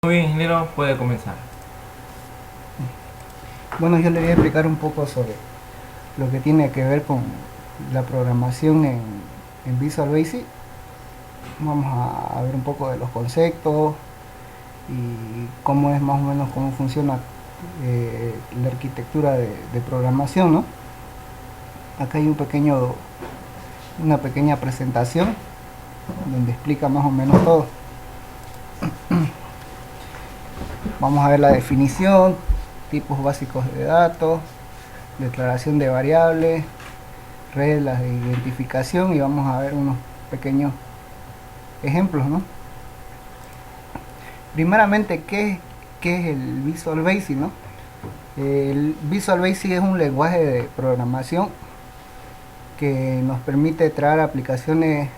Muy bien, ingeniero, puede comenzar. Bueno, yo le voy a explicar un poco sobre lo que tiene que ver con la programación en Visual Basic. Vamos a ver un poco de los conceptos y cómo es más o menos cómo funciona la arquitectura de programación, ¿no? Acá hay una pequeña presentación donde explica más o menos todo. Vamos a ver la definición, tipos básicos de datos, declaración de variables, reglas de identificación y vamos a ver unos pequeños ejemplos, ¿no? Primeramente, ¿qué es el Visual Basic, no? El Visual Basic es un lenguaje de programación que nos permite traer aplicaciones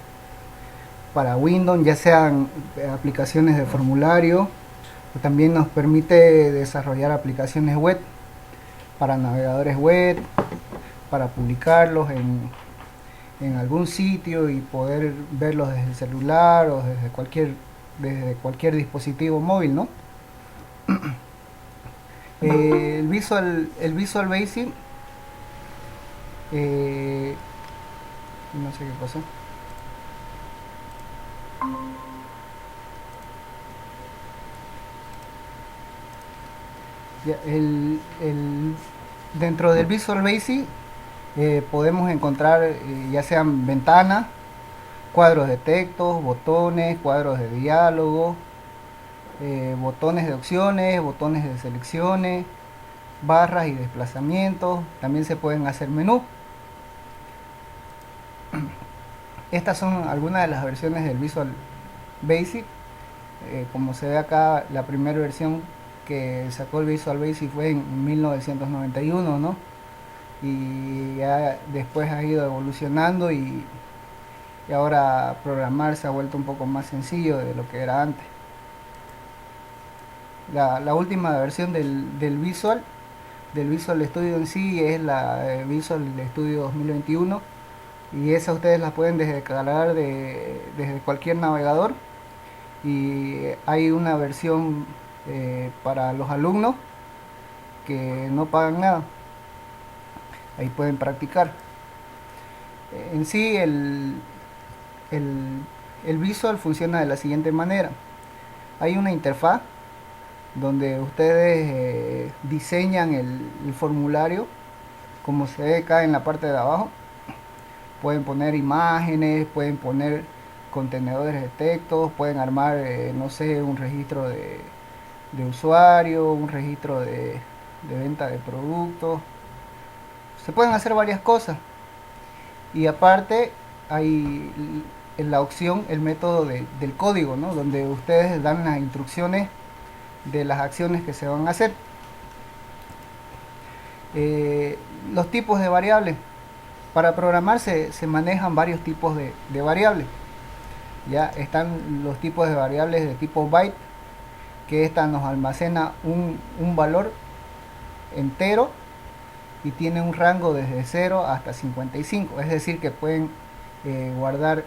para Windows, ya sean aplicaciones de formulario, o también nos permite desarrollar aplicaciones web para navegadores web, para publicarlos en algún sitio y poder verlos desde el celular o desde cualquier dispositivo móvil, ¿no? El Visual Basic, eh, no sé qué pasó. Ya, dentro del Visual Basic podemos encontrar ya sean ventanas, cuadros de texto, botones, cuadros de diálogo, botones de opciones, botones de selecciones, barras y desplazamientos. También se pueden hacer menús. Estas son algunas de las versiones del Visual Basic. Como se ve acá, la primera versión que sacó el Visual Basic fue en 1991, ¿no? Y ya después ha ido evolucionando y ahora programar se ha vuelto un poco más sencillo de lo que era antes. La última versión del Visual Studio en sí es la Visual Studio 2021 y esa ustedes la pueden descargar desde cualquier navegador y hay una versión para los alumnos que no pagan nada, ahí pueden practicar. En sí el, el Visual funciona de la siguiente manera: hay una interfaz donde ustedes diseñan el formulario como se ve acá en la parte de abajo. Pueden poner imágenes, pueden poner contenedores de texto, pueden armar, no sé, un registro de usuario, un registro de venta de productos. Se pueden hacer varias cosas. Y aparte hay en la opción el método del código, ¿no? Donde ustedes dan las instrucciones de las acciones que se van a hacer. Los tipos de variables. Para programar se manejan varios tipos de variables. Ya están los tipos de variables de tipo byte, que esta nos almacena un valor entero y tiene un rango desde 0 hasta 55. Es decir, que pueden guardar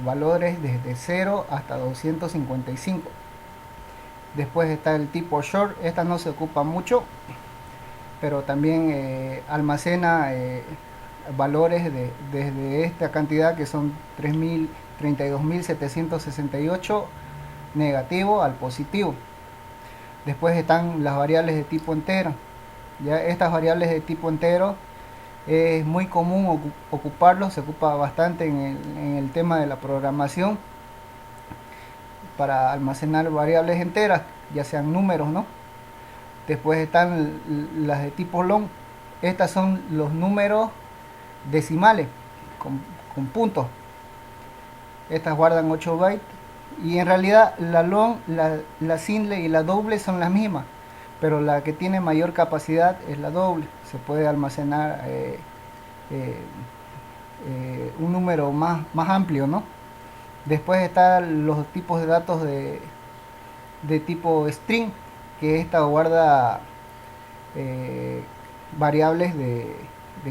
valores desde 0 hasta 255. Después está el tipo short, esta no se ocupa mucho, pero también almacena valores desde esta cantidad que son 32.768 negativo al positivo. Después están las variables de tipo entero. Ya estas variables de tipo entero es muy común ocuparlo, se ocupa bastante en el tema de la programación para almacenar variables enteras, ya sean números, ¿no? Después están las de tipo long. Estas son los números decimales con puntos. Estas guardan 8 bytes. Y en realidad la long, la single y la doble son las mismas. Pero la que tiene mayor capacidad es la doble. Se puede almacenar eh, un número más amplio, ¿no? Después están los tipos de datos de tipo string, que esta guarda eh, variables de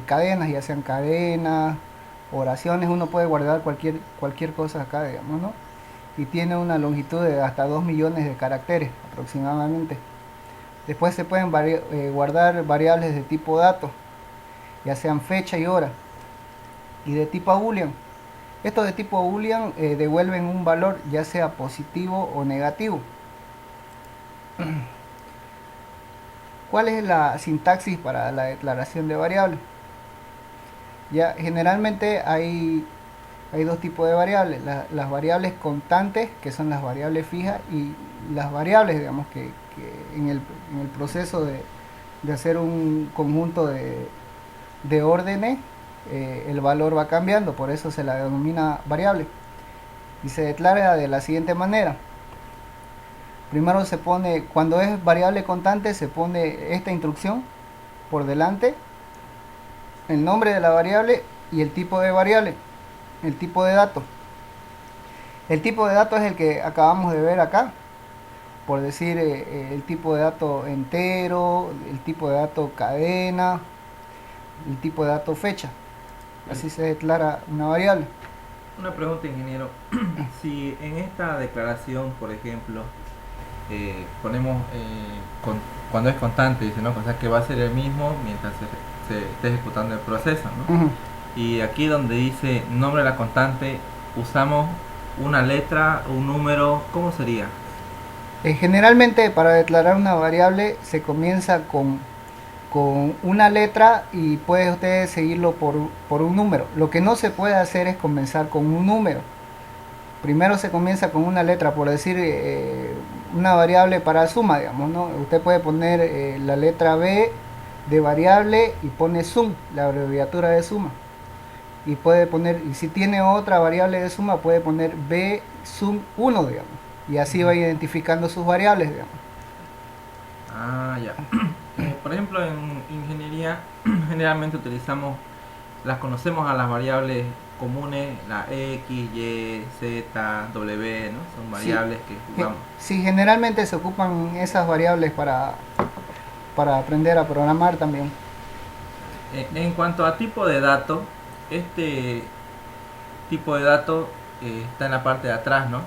cadenas, ya sean cadenas, oraciones. Uno puede guardar cualquier cosa acá, digamos, ¿no? Y tiene una longitud de hasta 2 millones de caracteres aproximadamente. Después se pueden guardar variables de tipo dato, ya sean fecha y hora, y de tipo boolean. Estos de tipo boolean devuelven un valor ya sea positivo o negativo. ¿Cuál es la sintaxis para la declaración de variables? Ya generalmente hay dos tipos de variables, las variables constantes, que son las variables fijas, y las variables, digamos, que en el proceso de hacer un conjunto de órdenes, el valor va cambiando, por eso se la denomina variable. Y se declara de la siguiente manera. Primero se pone, cuando es variable constante, se pone esta instrucción por delante, el nombre de la variable y el tipo de variable, el tipo de dato. El tipo de dato es el que acabamos de ver acá, por decir el tipo de dato entero, el tipo de dato cadena, el tipo de dato fecha. Así se declara una variable. Una pregunta, ingeniero. Si en esta declaración, por ejemplo, ponemos cuando es constante, dice, ¿no? O sea que va a ser el mismo mientras se esté ejecutando el proceso, ¿no? Ujú. Y aquí donde dice nombre de la constante, usamos una letra, un número, ¿cómo sería? Generalmente para declarar una variable se comienza con una letra y puede usted seguirlo por un número. Lo que no se puede hacer es comenzar con un número. Primero se comienza con una letra, por decir una variable para suma, digamos, ¿no? Usted puede poner la letra B de variable y pone sum, la abreviatura de suma. Y puede poner, y si tiene otra variable de suma, puede poner B sum 1, digamos. Y así va identificando sus variables, digamos. Ah, ya. Por ejemplo, en ingeniería generalmente las conocemos a las variables comunes, la X, Y, Z, W, ¿no? Son Sí, variables que jugamos. sí, generalmente se ocupan esas variables para aprender a programar también. En cuanto a tipo de dato, este tipo de dato está en la parte de atrás, ¿no?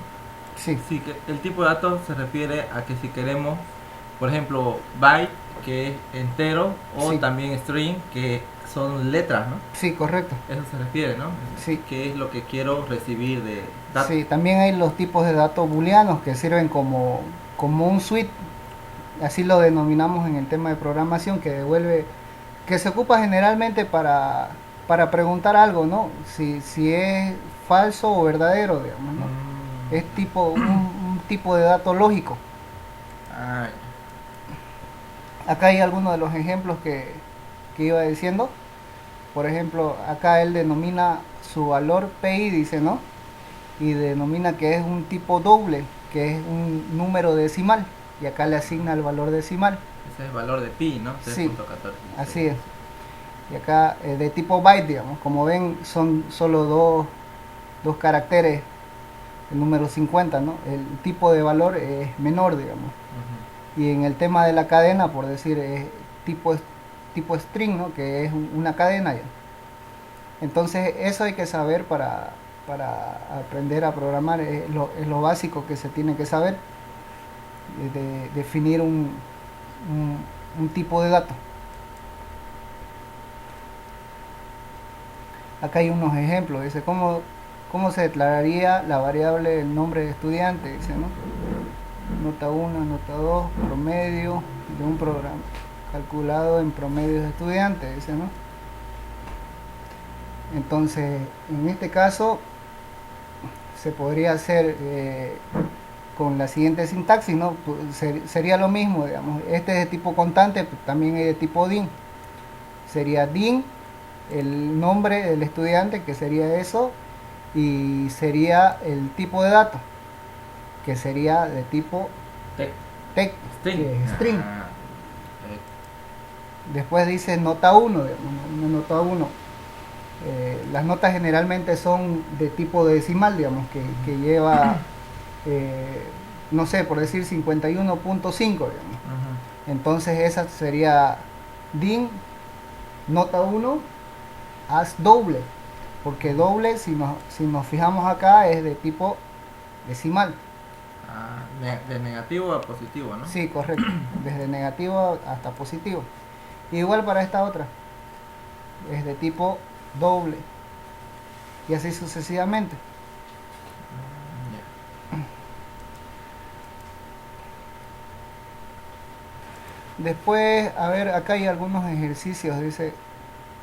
Sí, Sí, que el tipo de dato se refiere a que si queremos, por ejemplo, byte, que es entero, o sí, también string, que son letras, ¿no? sí, correcto. Eso se refiere, ¿no? Sí, ¿Qué es lo que quiero recibir de datos? sí, también hay los tipos de datos booleanos que sirven como un suite, así lo denominamos en el tema de programación, que se ocupa generalmente para preguntar algo, ¿no? Si es falso o verdadero, digamos, ¿no? Es un tipo de dato lógico. Ah, Acá hay algunos de los ejemplos que iba diciendo. Por ejemplo, acá él denomina su valor PI, dice, ¿no? Y denomina que es un tipo doble, que es un número decimal. Y acá le asigna el valor decimal. ese es el valor de pi, ¿no? Sí, 3.14. así es. Y acá de tipo byte, digamos. Como ven, son solo dos caracteres, el número 50, ¿no? El tipo de valor es menor, digamos. Y en el tema de la cadena, por decir, es tipo, tipo string, ¿no? Que es una cadena ya. Entonces eso hay que saber para aprender a programar, es lo básico que se tiene que saber, de definir un tipo de dato. Acá hay unos ejemplos, dice, ¿cómo se declararía la variable del nombre de estudiante? Dice, ¿no? Nota 1, nota 2, promedio de un programa calculado en promedios de estudiantes, dice, ¿no? Entonces, en este caso, se podría hacer con la siguiente sintaxis, ¿no? Sería lo mismo, digamos. Este es de tipo constante, pues también es de tipo DIN. Sería DIN, el nombre del estudiante, que sería eso, y sería el tipo de dato, que sería de tipo text, String. que es string. Eh, Después dice nota 1, una nota 1. Las notas generalmente son de tipo decimal, digamos, que lleva, no sé, por decir 51.5, digamos. Entonces esa sería DIN, nota 1, haz doble, porque doble, si nos fijamos acá, es de tipo decimal. de negativo a positivo, ¿no? Sí, correcto. Desde negativo hasta positivo. Igual para esta otra. Es de tipo doble. Y así sucesivamente. Ya. Después, a ver, acá hay algunos ejercicios. Dice,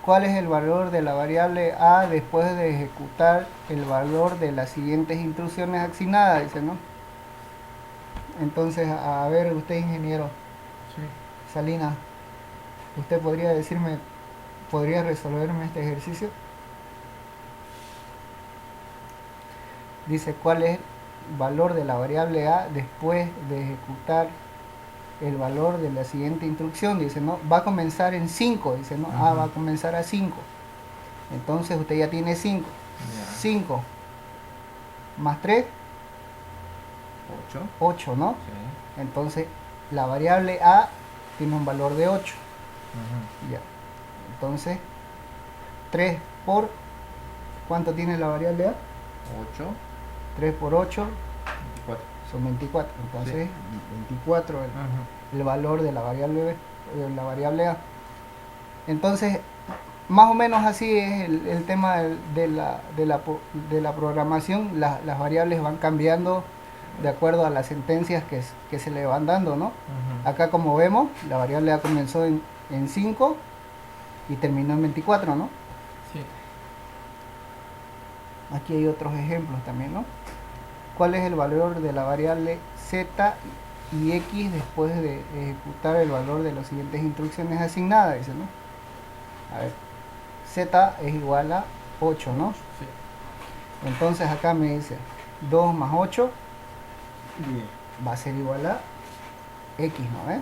¿cuál es el valor de la variable A después de ejecutar el valor de las siguientes instrucciones asignadas? Dice, ¿no? Entonces, a ver, usted ingeniero Sí. Salinas, ¿usted podría decirme, podría resolverme este ejercicio? Dice, ¿cuál es el valor de la variable A después de ejecutar el valor de la siguiente instrucción? Dice, ¿no? Va a comenzar en 5, dice, ¿no? A va a comenzar a 5. Entonces usted ya tiene 5. Ya. 5 más 3, 8. 8, ¿no? Sí. Entonces la variable A tiene un valor de 8. Ujú. Ya. Entonces 3 por, ¿cuánto tiene la variable A? 8. 3 por 8 24. son 24. Entonces 24 Ujú. el valor de la variable A. Entonces, más o menos así es el tema de la programación. Las variables van cambiando de acuerdo a las sentencias que se le van dando, ¿no? Ujú. Acá, como vemos, la variable A comenzó en 5 y terminó en 24, ¿no? Sí. Aquí hay otros ejemplos también, ¿no? ¿Cuál es el valor de la variable z y x después de ejecutar el valor de las siguientes instrucciones asignadas? Dice, ¿no? A ver, z es igual a 8, ¿no? Sí. Entonces acá me dice 2 más 8 Bien. va a ser igual a x, ¿no? Ya.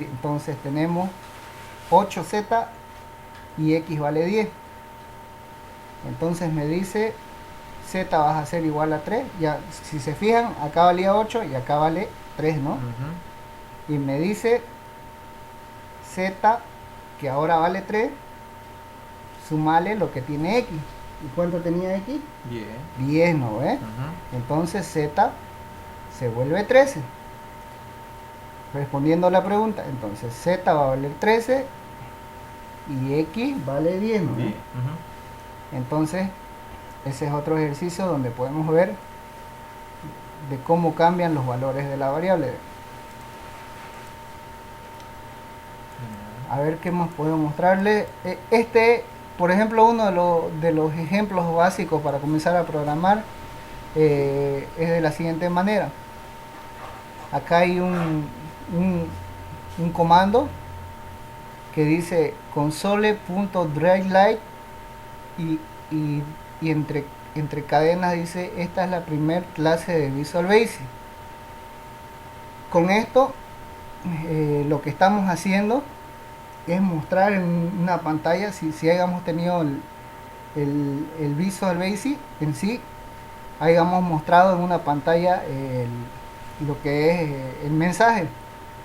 Entonces tenemos 8z y x vale 10. Entonces me dice z va a ser igual a 3. Ya, si se fijan, acá valía 8 y acá vale 3, ¿no? Ujú. Y me dice z, que ahora vale 3, sumale lo que tiene x. ¿Y cuánto tenía x? Bien. 10, ¿no ve? Ujú. Entonces z se vuelve 13. Respondiendo a la pregunta, entonces z va a valer 13 y x vale 10, ¿no ve? Bien. Ujú. Entonces, ese es otro ejercicio donde podemos ver de cómo cambian los valores de la variable. A ver qué más puedo mostrarle. Este, por ejemplo, uno de los ejemplos básicos para comenzar a programar es de la siguiente manera. Acá hay un comando que dice console.drawLight y, y entre cadenas dice, esta es la primer clase de Visual Basic. Con esto lo que estamos haciendo es mostrar en una pantalla, si hayamos tenido el Visual Basic en sí, hayamos mostrado en una pantalla lo que es el mensaje.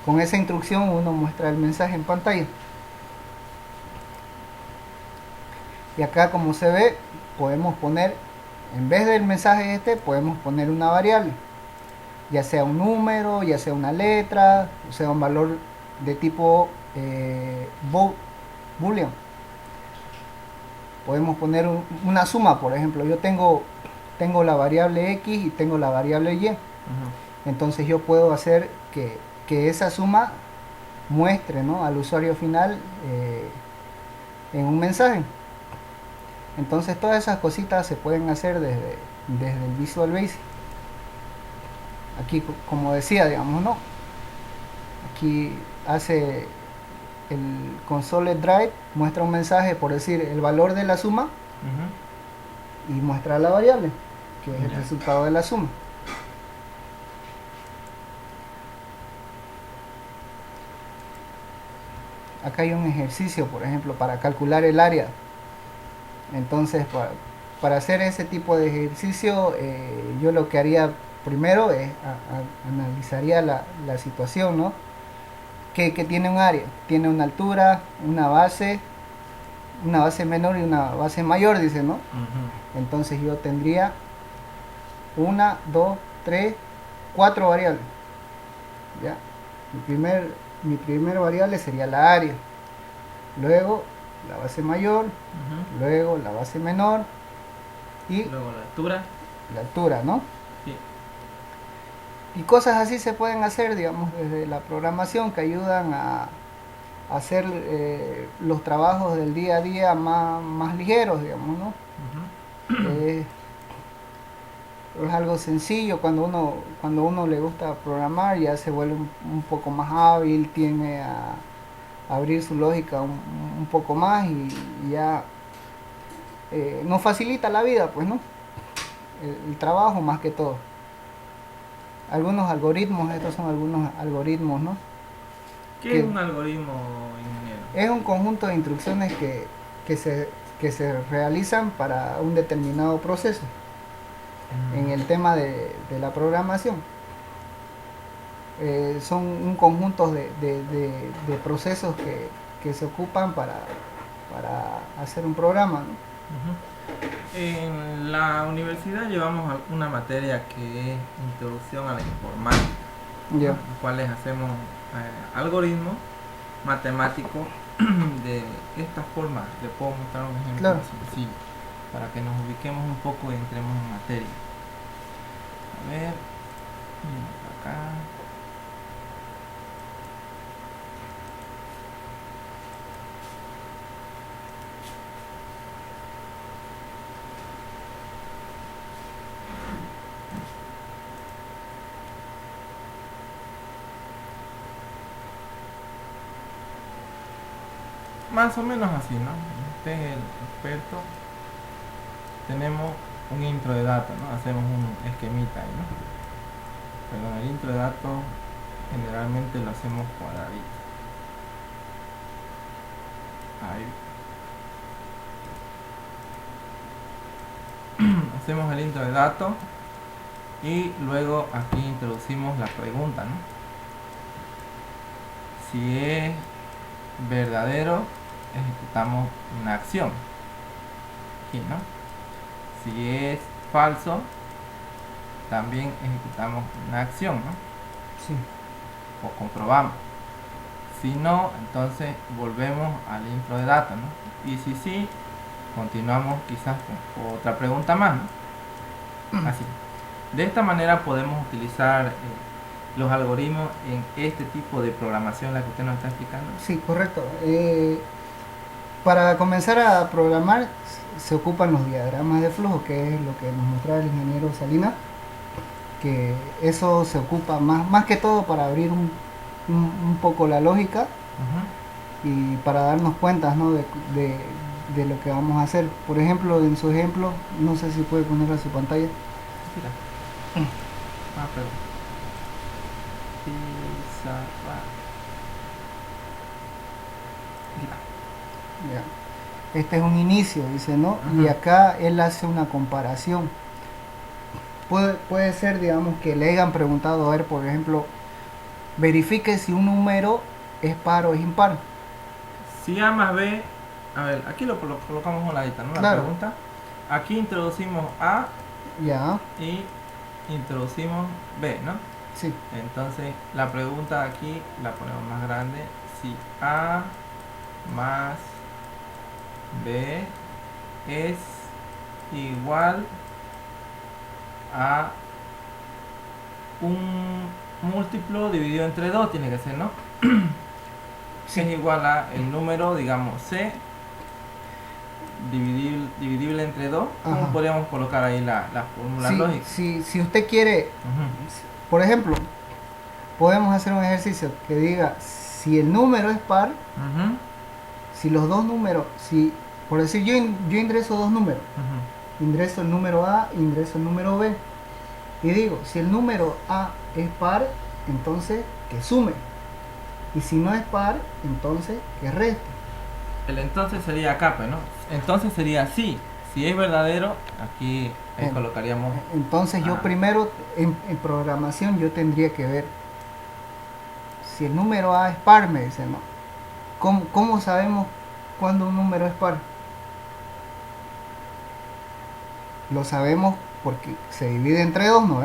Con esa instrucción uno muestra el mensaje en pantalla. Y acá, como se ve, podemos poner, en vez del mensaje este, podemos poner una variable, ya sea un número, ya sea una letra, o sea un valor de tipo boolean. Podemos poner una suma, por ejemplo. Yo tengo la variable x y tengo la variable y. Ujú. Entonces yo puedo hacer que esa suma muestre, ¿no?, al usuario final en un mensaje. Entonces todas esas cositas se pueden hacer desde el Visual Basic. Aquí, como decía, digamos, ¿no? Aquí hace el console drive, muestra un mensaje, por decir, el valor de la suma, Ujú. y muestra la variable, que es el Ya. resultado de la suma. Acá hay un ejercicio, por ejemplo, para calcular el área. Entonces, para hacer ese tipo de ejercicio, yo lo que haría primero es analizaría la situación, ¿no? Que tiene un área, tiene una altura, una base menor y una base mayor, dice, ¿no? Ujú. Entonces yo tendría 1, 2, 3, 4 variables. ¿Ya? Mi primer variable sería la área, luego la base mayor, luego la base menor y luego la altura, ¿no? sí. Y cosas así se pueden hacer, digamos, desde la programación que ayudan a hacer los trabajos del día a día más ligeros, digamos, ¿no? Es algo sencillo cuando uno le gusta programar, ya se vuelve un poco más hábil, tiene a abrir su lógica un poco más y ya nos facilita la vida, pues, ¿no? El trabajo más que todo. Algunos algoritmos, estos son algunos algoritmos, ¿no? ¿Qué es un algoritmo, ingeniero? Es un conjunto de instrucciones que se, que se realizan para un determinado proceso en el tema de la programación. Son un conjunto de procesos que se ocupan para hacer un programa, ¿no? En la universidad llevamos una materia que es Introducción a la Informática, Ya. en los cuales hacemos algoritmos matemáticos de esta forma. Le puedo mostrar un ejemplo Claro. sencillo para que nos ubiquemos un poco y entremos en materia. A ver, acá. Más o menos así, ¿no? Este es el experto. Tenemos un intro de datos, ¿no? Hacemos un esquemita ahí, ¿no? Perdón, el intro de datos generalmente lo hacemos cuadradito. Ahí. Hacemos el intro de datos y luego aquí introducimos la pregunta, ¿no? Si es verdadero, ejecutamos una acción. Aquí, ¿no? Si es falso, también ejecutamos una acción, ¿no? Sí. O comprobamos. Si no, entonces volvemos al intro de datos, ¿no? Y si sí, continuamos quizás con otra pregunta más, ¿no? Así. De esta manera podemos utilizar los algoritmos en este tipo de programación, la que usted nos está explicando. Sí, correcto. Para comenzar a programar se ocupan los diagramas de flujo, que es lo que nos mostraba el ingeniero Salinas, que eso se ocupa más que todo para abrir un poco la lógica y para darnos cuenta, ¿no? de lo que vamos a hacer. Por ejemplo, en su ejemplo, no sé si puede ponerla a su pantalla. Mira. Perdón. Pizarra. Ya. Este es un inicio, dice, ¿no? Y acá él hace una comparación. Puede ser, digamos, que le hayan preguntado, a ver, por ejemplo, verifique si un número es par o es impar. Si A más B, a ver, aquí lo colocamos a un ladito, ¿no? La Claro. pregunta. Aquí introducimos A Ya, y introducimos B, ¿no? sí. Entonces la pregunta aquí la ponemos más grande. Si A más B es igual a un múltiplo dividido entre 2, tiene que ser, ¿no? Sí. Es igual a el número, digamos, C dividible entre 2. ¿Cómo Ajá. podríamos colocar ahí la fórmula lógica? Si usted quiere, por ejemplo, podemos hacer un ejercicio que diga si el número es par, si los dos números, si por decir yo ingreso dos números, ingreso el número A, ingreso el número B, y digo, si el número A es par, entonces que sume, y si no es par, entonces que reste. El entonces sería acá, pues, ¿no? Entonces sería sí. Si es verdadero, aquí colocaríamos. Entonces yo primero en programación yo tendría que ver si el número A es par, me dice, ¿no? ¿Cómo sabemos cuándo un número es par? Lo sabemos porque se divide entre 2, ¿no?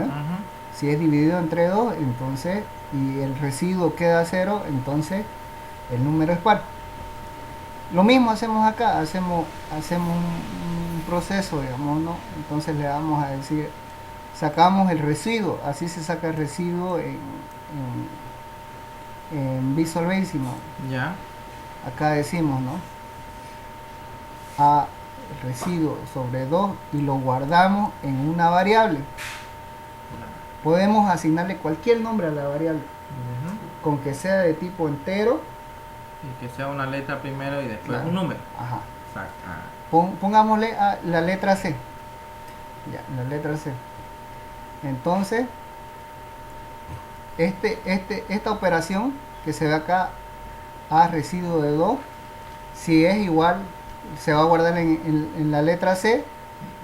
Si es dividido entre 2, entonces, y el residuo queda 0, entonces el número es par. Lo mismo hacemos acá, hacemos un proceso, digamos, ¿no? Entonces le vamos a decir, sacamos el residuo, así se saca el residuo en Visual Basic, ¿no? Ya. Acá decimos, ¿no? A residuo sobre 2 y lo guardamos en una variable. Podemos asignarle cualquier nombre a la variable, con que sea de tipo entero. Y que sea una letra primero y después Claro. un número. Ajá. Exacto. Pongámosle a la letra C. Ya, la letra C. Entonces, esta operación que se ve acá, a residuo de 2, si es igual, se va a guardar en la letra C.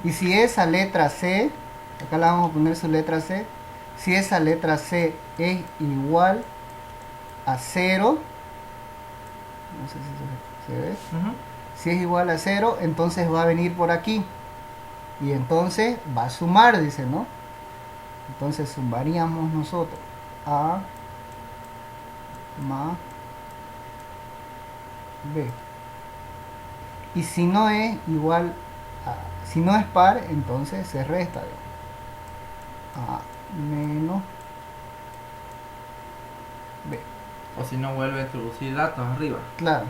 Y si esa letra C, acá la vamos a poner su letra C, si esa letra C es igual a 0, no sé si se ve, si es igual a 0, entonces va a venir por aquí y entonces va a sumar, dice, ¿no? Entonces sumaríamos nosotros A más B. Y si no es igual a, si no es par, entonces se resta, digamos. A menos B. O si no, vuelve a introducir datos arriba. Claro.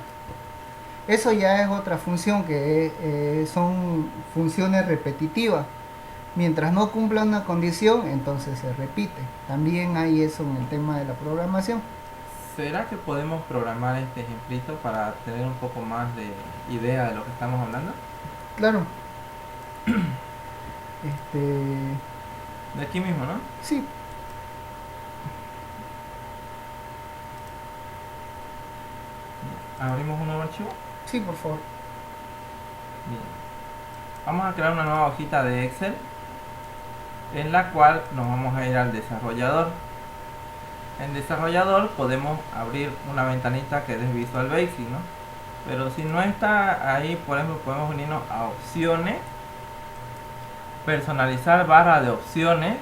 Eso ya es otra función que son funciones repetitivas. Mientras no cumpla una condición, entonces se repite. También hay eso en el tema de la programación. ¿Será que podemos programar este ejemplito para tener un poco más de idea de lo que estamos hablando? Claro. De aquí mismo, ¿no? Sí. Abrimos un nuevo archivo. Sí, por favor. Bien. Vamos a crear una nueva hojita de Excel en la cual nos vamos a ir al desarrollador. En desarrollador podemos abrir una ventanita que es Visual Basic, ¿no? Pero si no está ahí, por ejemplo, podemos unirnos a opciones, personalizar barra de opciones,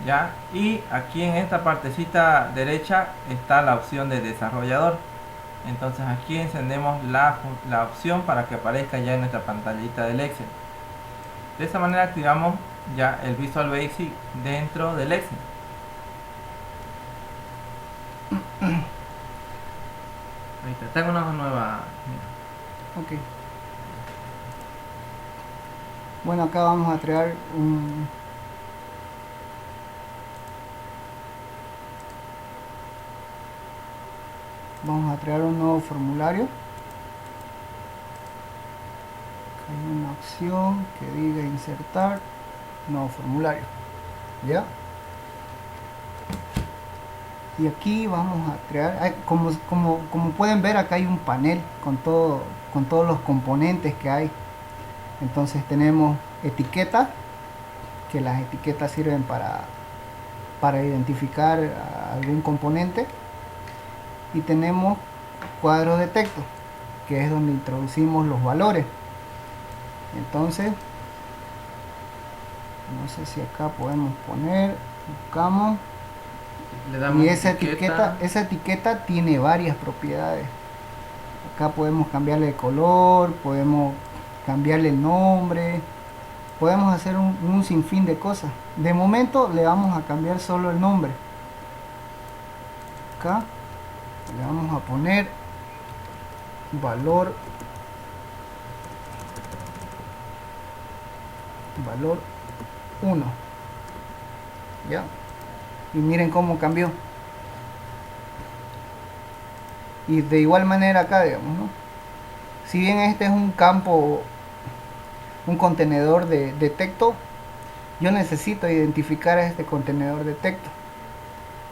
ya, y aquí en esta partecita derecha está la opción de desarrollador. Entonces aquí encendemos la opción para que aparezca ya en nuestra pantallita del Excel. De esa manera activamos ya el Visual Basic dentro del Excel. Ahí está, tengo una nueva. Ok. Bueno, acá vamos a crear un... Vamos a crear un nuevo formulario. Hay una opción que diga insertar nuevo formulario. ¿Ya? Y aquí vamos a crear, como pueden ver, acá hay un panel con todos los componentes que hay. Entonces tenemos etiquetas, que las etiquetas sirven para identificar algún componente. Y tenemos cuadro de texto, que es donde introducimos los valores. Entonces, no sé si acá podemos poner, buscamos, Le damos y esa etiqueta tiene varias propiedades. Acá podemos cambiarle el color, podemos cambiarle el nombre, podemos hacer un sinfín de cosas. De momento le vamos a cambiar solo el nombre. Acá le vamos a poner valor 1. Ya. Y miren cómo cambió. Y de igual manera acá, digamos, ¿no? Si bien este es un campo, un contenedor de texto, yo necesito identificar a este contenedor de texto.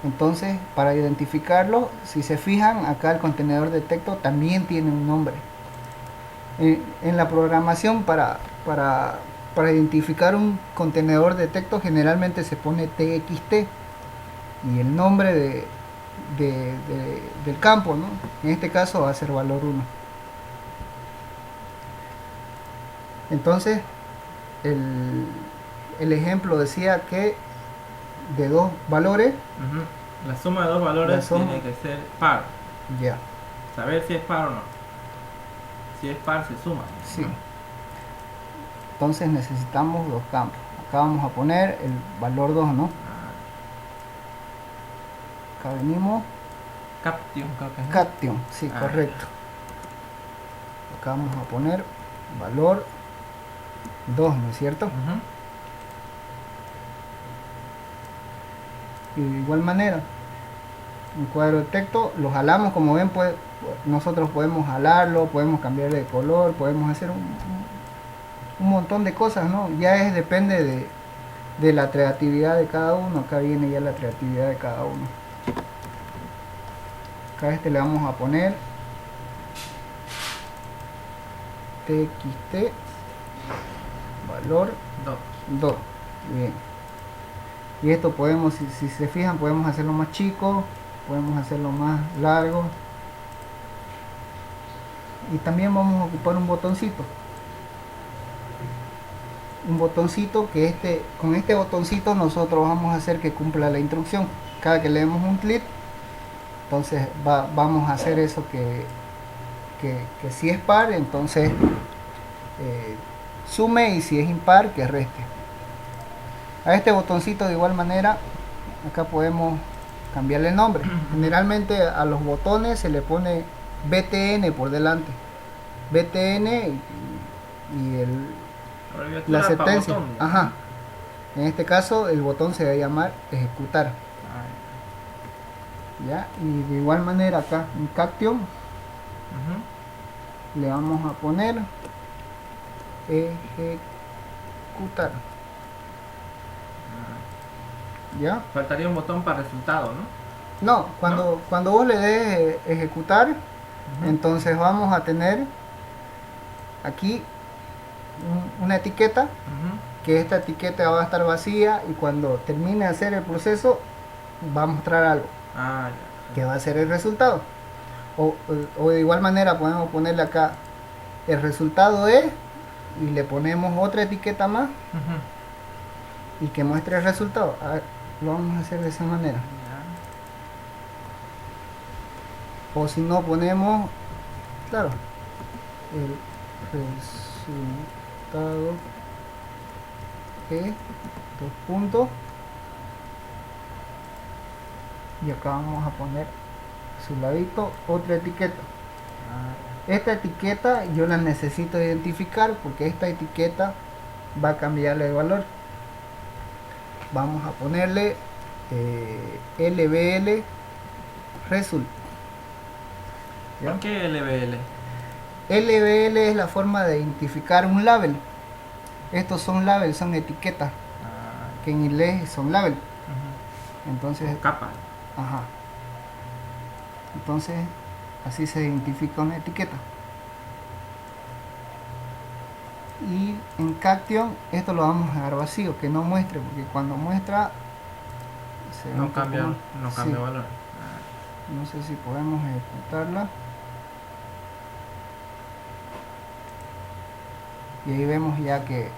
Entonces, para identificarlo, si se fijan, acá el contenedor de texto también tiene un nombre. En la programación, para identificar un contenedor de texto, generalmente se pone TXT y el nombre del campo, ¿no? En este caso va a ser valor 1. Entonces, el ejemplo decía que de dos valores, Ujú. La suma de dos la valores suma, tiene que ser par. ya, Saber si es par o no. Si es par se suma, sí. ¿no? Entonces necesitamos dos campos. Acá vamos a poner el valor 2, ¿no? Ah, Acá venimos, Caption, creo que es, ¿no? cation, sí, Ah, correcto. Acá vamos a poner valor 2, ¿no es cierto? Ujú. Y de igual manera, un cuadro de texto lo jalamos, como ven, pues nosotros podemos jalarlo, podemos cambiarle de color, podemos hacer un montón de cosas, ¿no? Ya es, depende de la creatividad de cada uno. Acá viene ya la creatividad de cada uno. Acá a este le vamos a poner txt valor Dos. 2. Bien. Y esto podemos, si se fijan, podemos hacerlo más chico, podemos hacerlo más largo. Y también vamos a ocupar un botoncito. Un botoncito que con este botoncito nosotros vamos a hacer que cumpla la instrucción. Cada que le demos un clic, entonces vamos a hacer eso que si es par, entonces sume, y si es impar, que reste. A este botoncito de igual manera, acá podemos cambiarle el nombre. Generalmente a los botones se le pone BTN por delante. BTN y la Abreviatura para sentencia. botón. Ajá. En este caso el botón se va a llamar ejecutar. Ah, ¿Ya? Y de igual manera acá en Cation ujú. le vamos a poner ejecutar. ¿Ya? Faltaría un botón para resultado, ¿no? No, cuando vos le des ejecutar, Ujú. entonces vamos a tener aquí una etiqueta, Ujú. que esta etiqueta va a estar vacía, y cuando termine de hacer el proceso va a mostrar algo Ah, que va a ser el resultado. O de igual manera podemos ponerle acá el resultado es, y le ponemos otra etiqueta más ya. Ujú. y que muestre el resultado. A ver, lo vamos a hacer de esa manera. Ya. O si no, ponemos, claro, el resultado es dos puntos, y acá vamos a poner a su ladito otra etiqueta. Ah, Esta etiqueta yo la necesito identificar, porque esta etiqueta va a cambiarle de valor. Vamos a ponerle LBL result. ya. ¿Por qué LBL? LBL es la forma de identificar un label. Estos son labels, son etiquetas, Ah, que en inglés son label. ujú. Entonces, Como capa. ajá. Entonces, así se identifica una etiqueta. Y en Cation esto lo vamos a dejar vacío, que no muestre, porque cuando muestra se ve No un poco cambia, mal. no Sí. cambia valor. Ah, No sé si podemos ejecutarla. Y ahí vemos ya que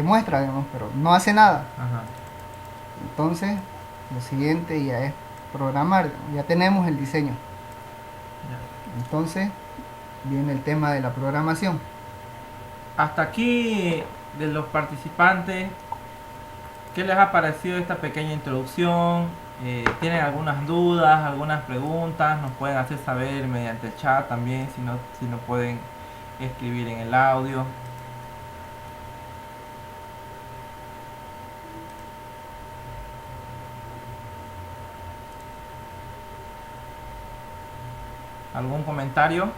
muestra, digamos, pero no hace nada. ajá. Entonces, lo siguiente ya es programar. Ya tenemos el diseño. Ya. Entonces, viene el tema de la programación. Hasta aquí de los participantes, ¿qué les ha parecido esta pequeña introducción? ¿Tienen algunas dudas, algunas preguntas? Nos pueden hacer saber mediante el chat también, si no pueden escribir en el audio. ¿Algún comentario?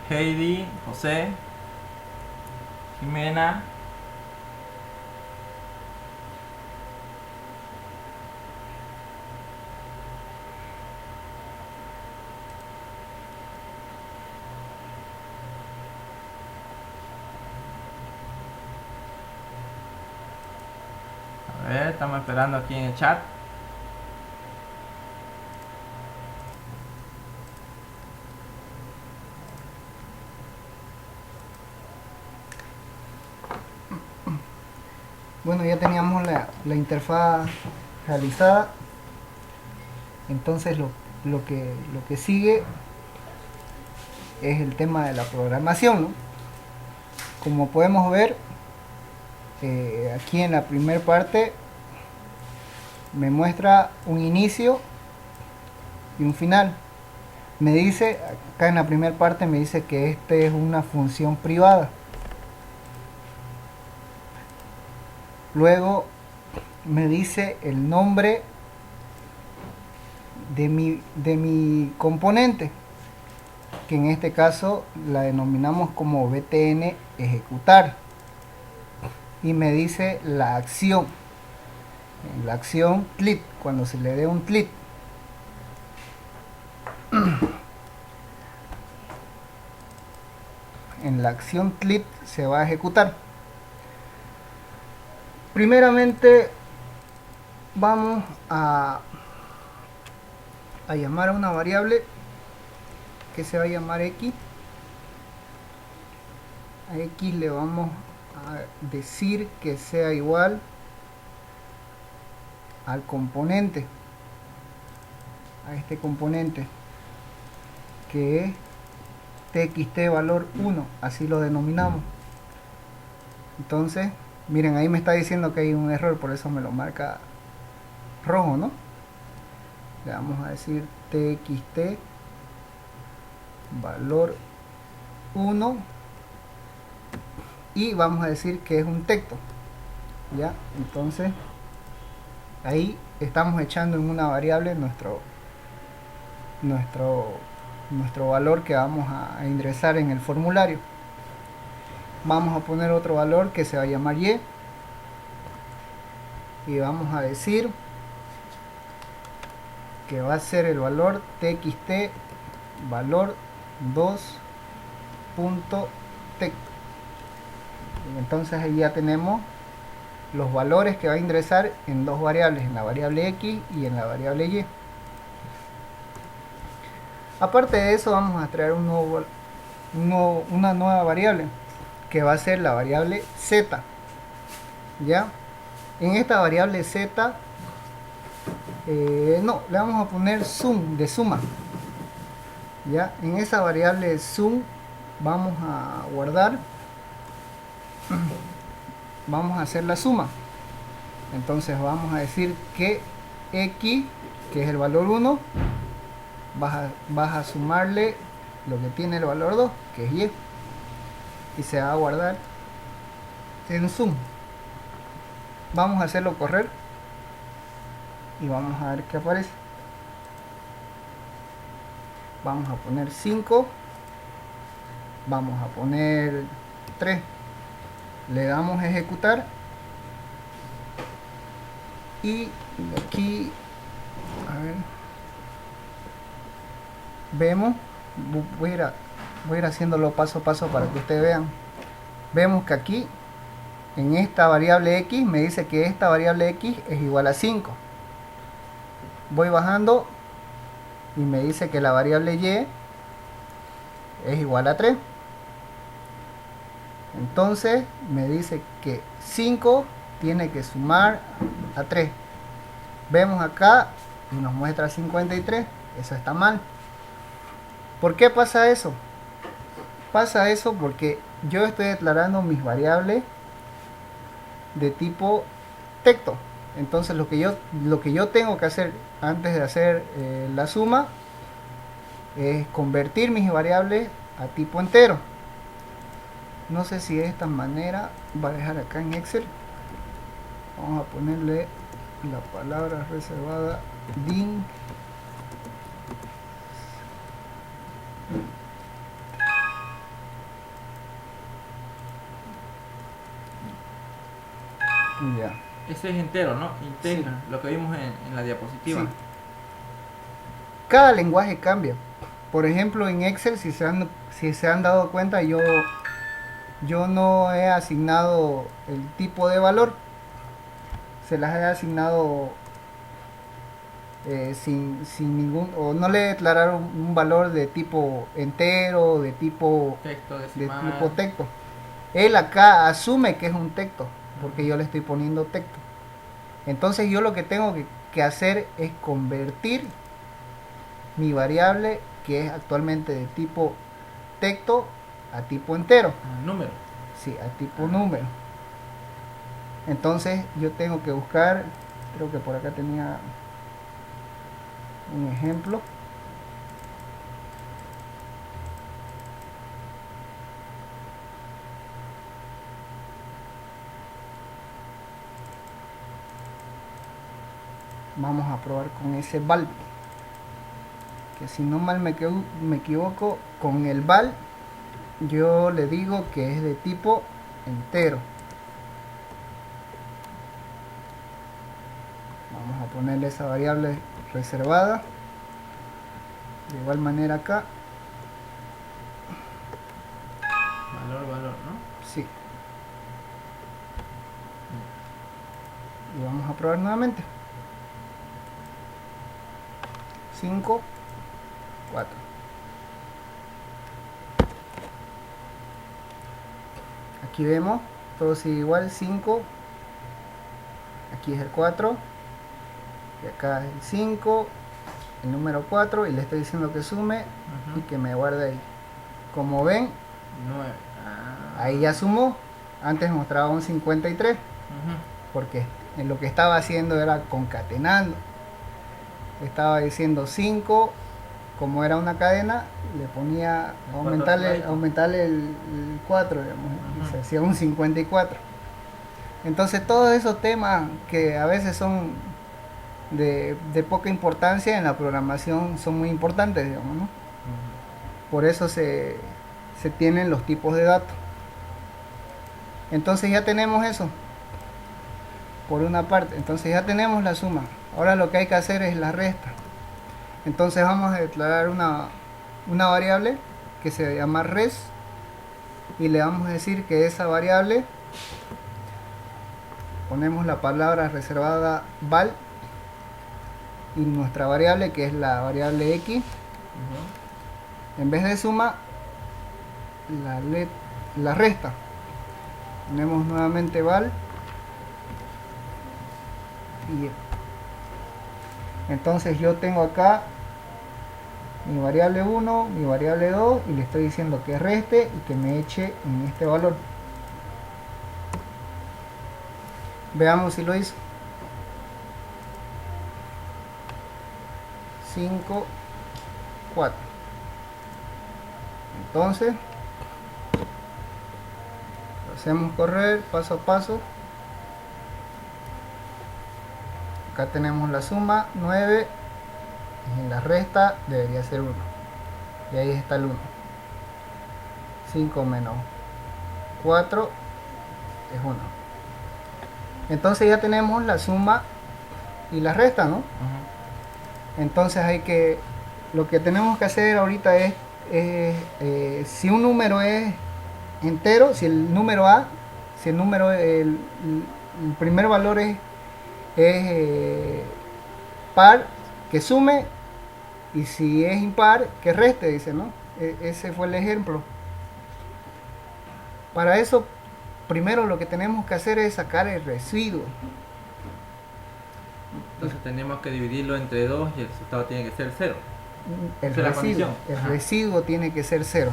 Heidi, José, Jimena. A ver, estamos esperando aquí en el chat. Bueno, ya teníamos la interfaz realizada. Entonces lo que sigue es el tema de la programación, ¿no? Como podemos ver, aquí en la primera parte me muestra un inicio y un final. Me dice, acá en la primera parte me dice que este es una función privada. Luego me dice el nombre de mi componente, que en este caso la denominamos como btn ejecutar, y me dice la acción click, cuando se le dé un clic. En la acción click se va a ejecutar. Primeramente vamos a llamar a una variable que se va a llamar x. A x le vamos a decir que sea igual al componente, a este componente que es txt valor 1, así lo denominamos. Entonces, miren, ahí me está diciendo que hay un error, por eso me lo marca rojo, ¿no? Le vamos a decir txt valor 1 y vamos a decir que es un texto, ¿ya? Entonces ahí estamos echando en una variable nuestro valor que vamos a ingresar en el formulario. Vamos a poner otro valor que se va a llamar y vamos a decir que va a ser el valor txt valor 2.text. Entonces ahí ya tenemos los valores que va a ingresar en dos variables, en la variable x y en la variable y. Aparte de eso, vamos a crear una nueva variable que va a ser la variable z. ¿Ya? En esta variable z no, le vamos a poner sum, de suma. ¿Ya? En esa variable sum vamos a guardar, vamos a hacer la suma. Entonces vamos a decir que x, que es el valor 1, vas a sumarle lo que tiene el valor 2, que es y se va a guardar en sum. Vamos a hacerlo correr y vamos a ver qué aparece. Vamos a poner 5, vamos a poner 3, le damos a ejecutar y aquí, a ver, vemos, voy a ir haciéndolo paso a paso para que ustedes vean. Vemos que aquí en esta variable x me dice que esta variable x es igual a 5. Voy bajando y me dice que la variable y es igual a 3. Entonces me dice que 5 tiene que sumar a 3. Vemos acá y nos muestra 53. Eso está mal. ¿Por qué pasa eso? Pasa eso porque yo estoy declarando mis variables de tipo texto. Entonces lo que yo tengo que hacer antes de hacer la suma es convertir mis variables a tipo entero. No sé si de esta manera va a dejar acá en Excel. Vamos a ponerle la palabra reservada din. Ya. Ese es entero, ¿no? Integra, sí. Lo que vimos en la diapositiva. Sí. Cada lenguaje cambia. Por ejemplo, en Excel, si se han dado cuenta, yo no he asignado el tipo de valor. Se las he asignado sin ningún, o no le declararon un valor de tipo entero, de tipo texto, de tipo texto. Él acá asume que es un texto. porque yo le estoy poniendo texto. Entonces yo lo que tengo que hacer es convertir mi variable, que es actualmente de tipo texto, a tipo entero. Número. Sí, a tipo número. Entonces yo tengo que buscar, creo que por acá tenía un ejemplo. Vamos a probar con ese val, que si no mal me equivoco, con el val yo le digo que es de tipo entero. Vamos a ponerle esa variable reservada de igual manera acá. Valor, ¿no? Sí. Y vamos a probar nuevamente. 5, 4. Aquí vemos, todo sigue igual, 5. Aquí es el 4. Y acá es el 5, el número 4. Y le estoy diciendo que sume y que me guarde ahí. Como ven, 9. ahí ya sumó. Antes mostraba un 53. Porque en lo que estaba haciendo era concatenando. Estaba diciendo 5, como era una cadena, le ponía aumentarle el 4, digamos, y se hacía un 54. Entonces todos esos temas que a veces son de poca importancia en la programación son muy importantes, digamos, ¿no? Por eso se tienen los tipos de datos. Entonces ya tenemos eso por una parte. Entonces ya tenemos la suma. Ahora lo que hay que hacer es la resta. Entonces vamos a declarar una variable que se llama res, y le vamos a decir que esa variable, ponemos la palabra reservada val, y nuestra variable, que es la variable x, en vez de suma, la resta. Ponemos nuevamente val y entonces yo tengo acá mi variable 1, mi variable 2, y le estoy diciendo que reste y que me eche en este valor. Veamos si lo hizo. 5, 4. Entonces lo hacemos correr paso a paso. Acá tenemos la suma 9, y en la resta debería ser 1, y ahí está el 1. 5 menos 4 es 1. Entonces ya tenemos la suma y la resta, ¿no? Entonces lo que tenemos que hacer ahorita es si un número es entero, si el número A, si el número, el primer valor es par, que sume, y si es impar, que reste, dice, ¿no? Ese fue el ejemplo. Para eso, primero lo que tenemos que hacer es sacar el residuo. Entonces tenemos que dividirlo entre 2 y el resultado tiene que ser 0. El residuo tiene que ser 0.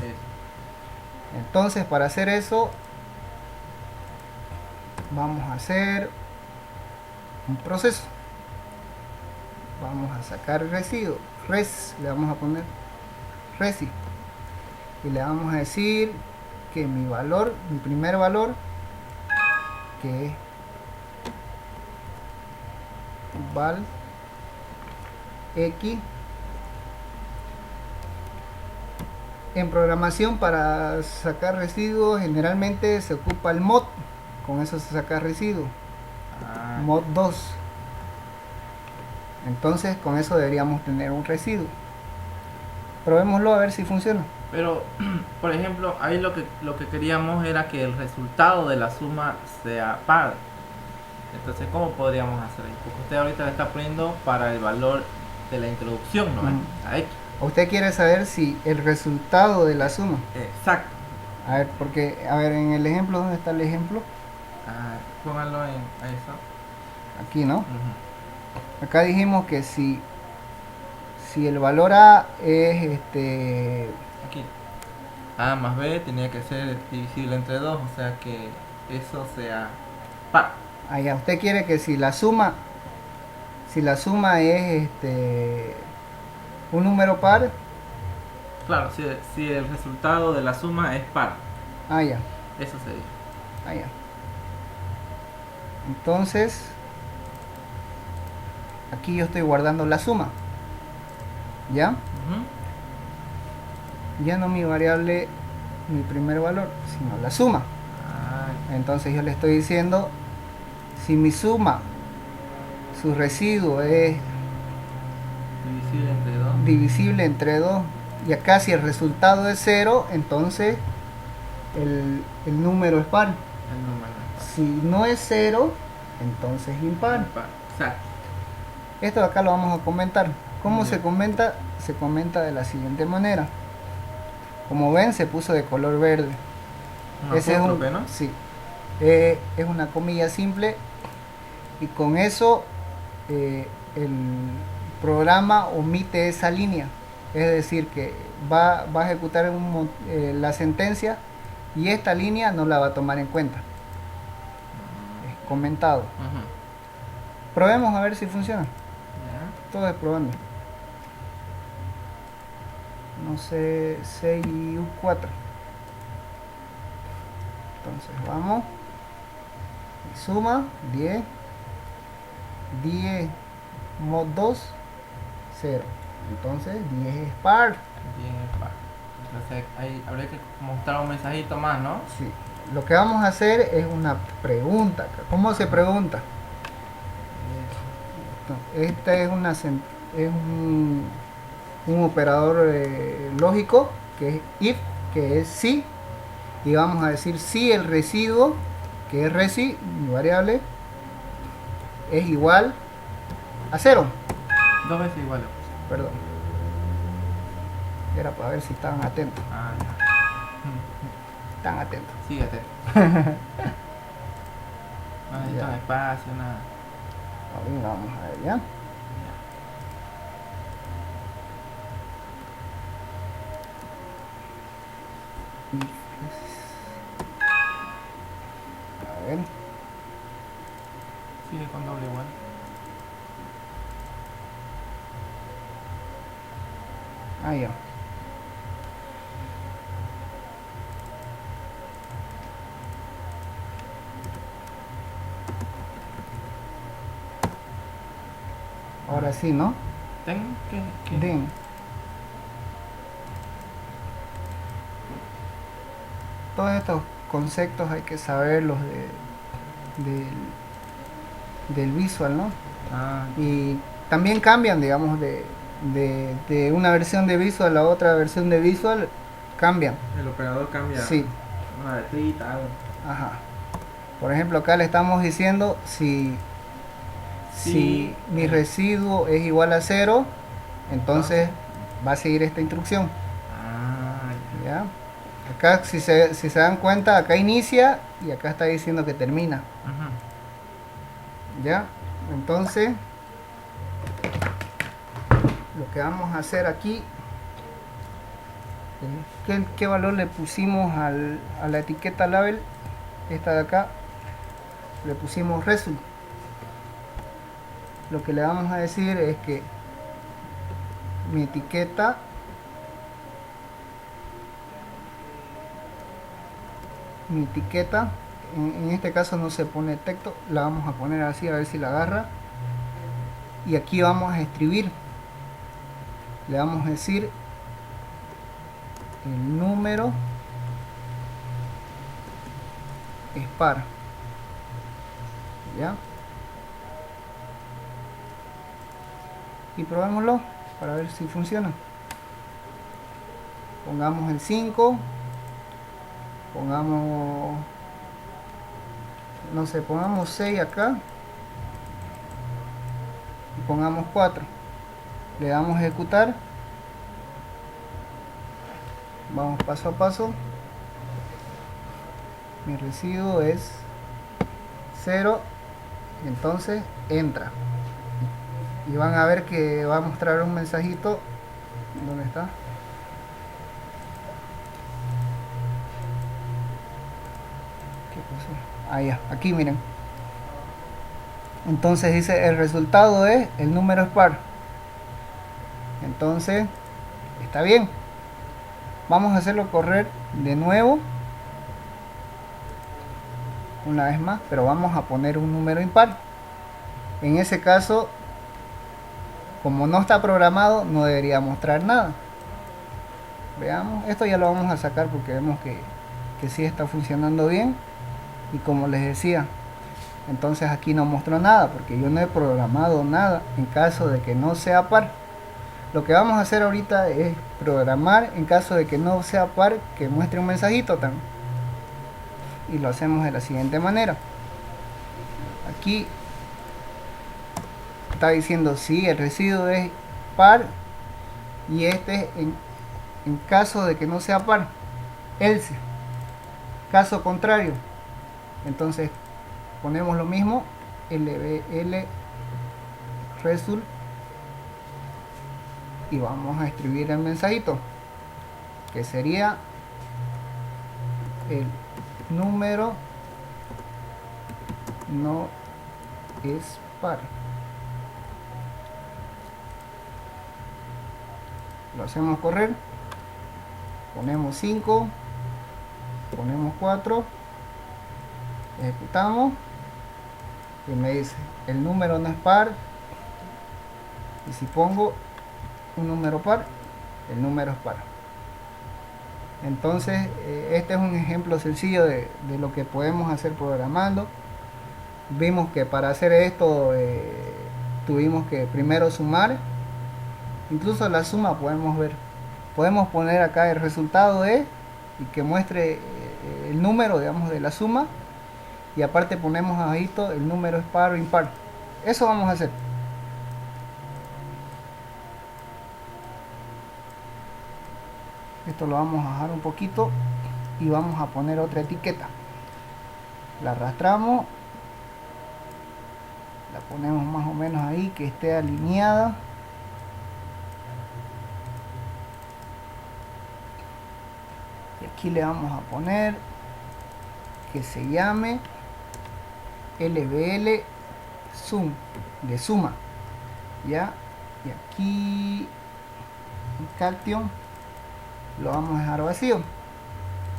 Entonces, para hacer eso, vamos a hacer un proceso. Vamos a sacar el residuo, res, le vamos a poner resi, y le vamos a decir que mi valor, mi primer valor, que es val x. En programación, para sacar residuos generalmente se ocupa el mod, con eso se saca residuo, mod 2. Entonces con eso deberíamos tener un residuo. Probémoslo a ver si funciona. Pero, por ejemplo, ahí lo que queríamos era que el resultado de la suma sea par. Entonces, ¿cómo podríamos hacer ahí? Porque usted ahorita le está poniendo para el valor de la introducción, ¿no? A X. Usted quiere saber si el resultado de la suma. Exacto. A ver, porque, a ver, en el ejemplo, ¿dónde está el ejemplo? Póngalo en a eso. Aquí, ¿no? Ujú. Acá dijimos que si el valor A es Aquí. A más B tenía que ser divisible entre 2, o sea que eso sea par. allá, usted quiere que si la suma es un número par, Claro, si el resultado de la suma es par, allá, eso sería. allá. Entonces, aquí yo estoy guardando la suma, ¿ya? Ujú. Ya no mi variable, mi primer valor, sino la suma. Ah, Entonces yo le estoy diciendo, si mi suma, su residuo es divisible entre 2. divisible entre 2 y acá si el resultado es 0, entonces el número es par. El número es par. Si no es 0, entonces es impar. Par. Exacto. Esto acá lo vamos a comentar. ¿Cómo Ya. se comenta? Se comenta de la siguiente manera. Como ven, se puso de color verde. Un Ese es apóstrofe, ¿no? sí, es una comilla simple y con eso el programa omite esa línea. Es decir, que va a ejecutar la sentencia y esta línea no la va a tomar en cuenta. Es comentado. Ujú. Probemos a ver si funciona. Ya. Todo es probando. No sé, 6 y un 4. Entonces vamos. Y suma 10. 10 mod 2, 0. Entonces 10 es par. Bien, par. Entonces ahí habría que mostrar un mensajito más, ¿no? Sí. Lo que vamos a hacer es una pregunta. ¿Cómo se pregunta? Esta es un operador lógico que es if, que es si, y vamos a decir si el residuo, que es resi, mi variable, es igual a 0. Dos veces igual. Perdón. Era para ver si estaban atentos. Ah, ya. Están atentos. Síguete. No necesito Ya. espacio, nada. Ahí vamos a ver ya. A ver. Sigue con doble igual. Ah, ya. Ahora sí, ¿no? Ten que. Den. Todos estos conceptos hay que saberlos del visual, ¿no? Ah, Y también cambian, digamos, de una versión de visual a otra versión de visual, cambian. el operador cambia Sí, una letrita, algo. ajá. Por ejemplo, acá le estamos diciendo si Sí. mi residuo es igual a 0, entonces va a seguir esta instrucción. Ah, ya. ¿Ya? Acá, si se dan cuenta, acá inicia y acá está diciendo que termina. Ujú. ¿Ya? Entonces, lo que vamos a hacer aquí, ¿qué valor le pusimos a la etiqueta label? Esta de acá, le pusimos result. Lo que le vamos a decir es que mi etiqueta en este caso no se pone texto, la vamos a poner así a ver si la agarra, y aquí vamos a escribir, le vamos a decir el número es par, ¿ya? Y probémoslo para ver si funciona. Pongamos el 5, pongamos, no sé, pongamos 6 acá y pongamos 4. Le damos a ejecutar. Vamos paso a paso. Mi residuo es 0, entonces entra y van a ver que va a mostrar un mensajito. ¿Dónde está? ¿Qué pasó? Ah, ya, aquí miren. Entonces dice el resultado es el número es par. Entonces está bien. Vamos a hacerlo correr de nuevo una vez más, pero vamos a poner un número impar. En ese caso, como no está programado, no debería mostrar nada. Veamos, esto ya lo vamos a sacar porque vemos que sí está funcionando bien. Y como les decía, entonces aquí no mostró nada porque yo no he programado nada en caso de que no sea par. Lo que vamos a hacer ahorita es programar en caso de que no sea par, que muestre un mensajito también. Y lo hacemos de la siguiente manera. Aquí está diciendo si el residuo es par y este en caso de que no sea par, else. Caso contrario, entonces ponemos lo mismo, lbl result, y vamos a escribir el mensajito que sería el número no es par. Lo hacemos correr, ponemos 5, ponemos 4, ejecutamos y me dice el número no es par. Y si pongo un número par, el número es par. Entonces este es un ejemplo sencillo de lo que podemos hacer programando. Vimos que para hacer esto tuvimos que primero sumar. Incluso la suma podemos ver, podemos poner acá el resultado de y que muestre el número, digamos, de la suma, y aparte ponemos abajito el número es par o impar. Eso vamos a hacer. Esto lo vamos a bajar un poquito y vamos a poner otra etiqueta. La arrastramos, la ponemos más o menos ahí que esté alineada. Y aquí le vamos a poner que se llame lbl sum, de suma, ya. Y aquí en Cation lo vamos a dejar vacío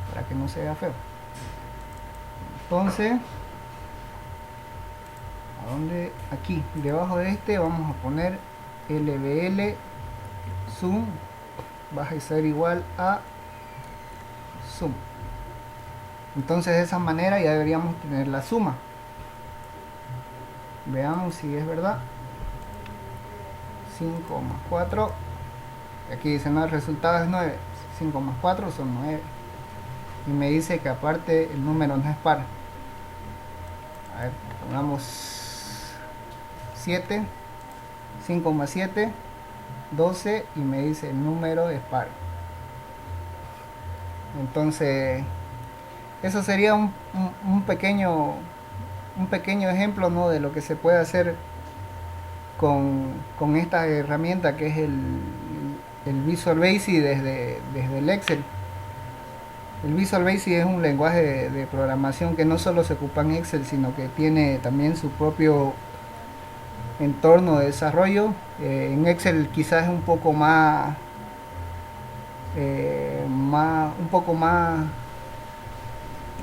para que no se vea feo. Entonces, ¿a dónde? Aquí debajo de este vamos a poner lbl sum va a ser igual a sum. Entonces de esa manera ya deberíamos tener la suma. Veamos si es verdad. 5 más 4, aquí dice no, el resultado es 9. 5 más 4 son 9 y me dice que aparte el número no es par. A ver, pongamos 7. 5 más 7, 12, y me dice el número es par. Entonces eso sería un pequeño ejemplo, ¿no?, de lo que se puede hacer con esta herramienta que es el Visual Basic desde el Excel. El Visual Basic es un lenguaje de programación que no solo se ocupa en Excel, sino que tiene también su propio entorno de desarrollo. En Excel quizás es un poco más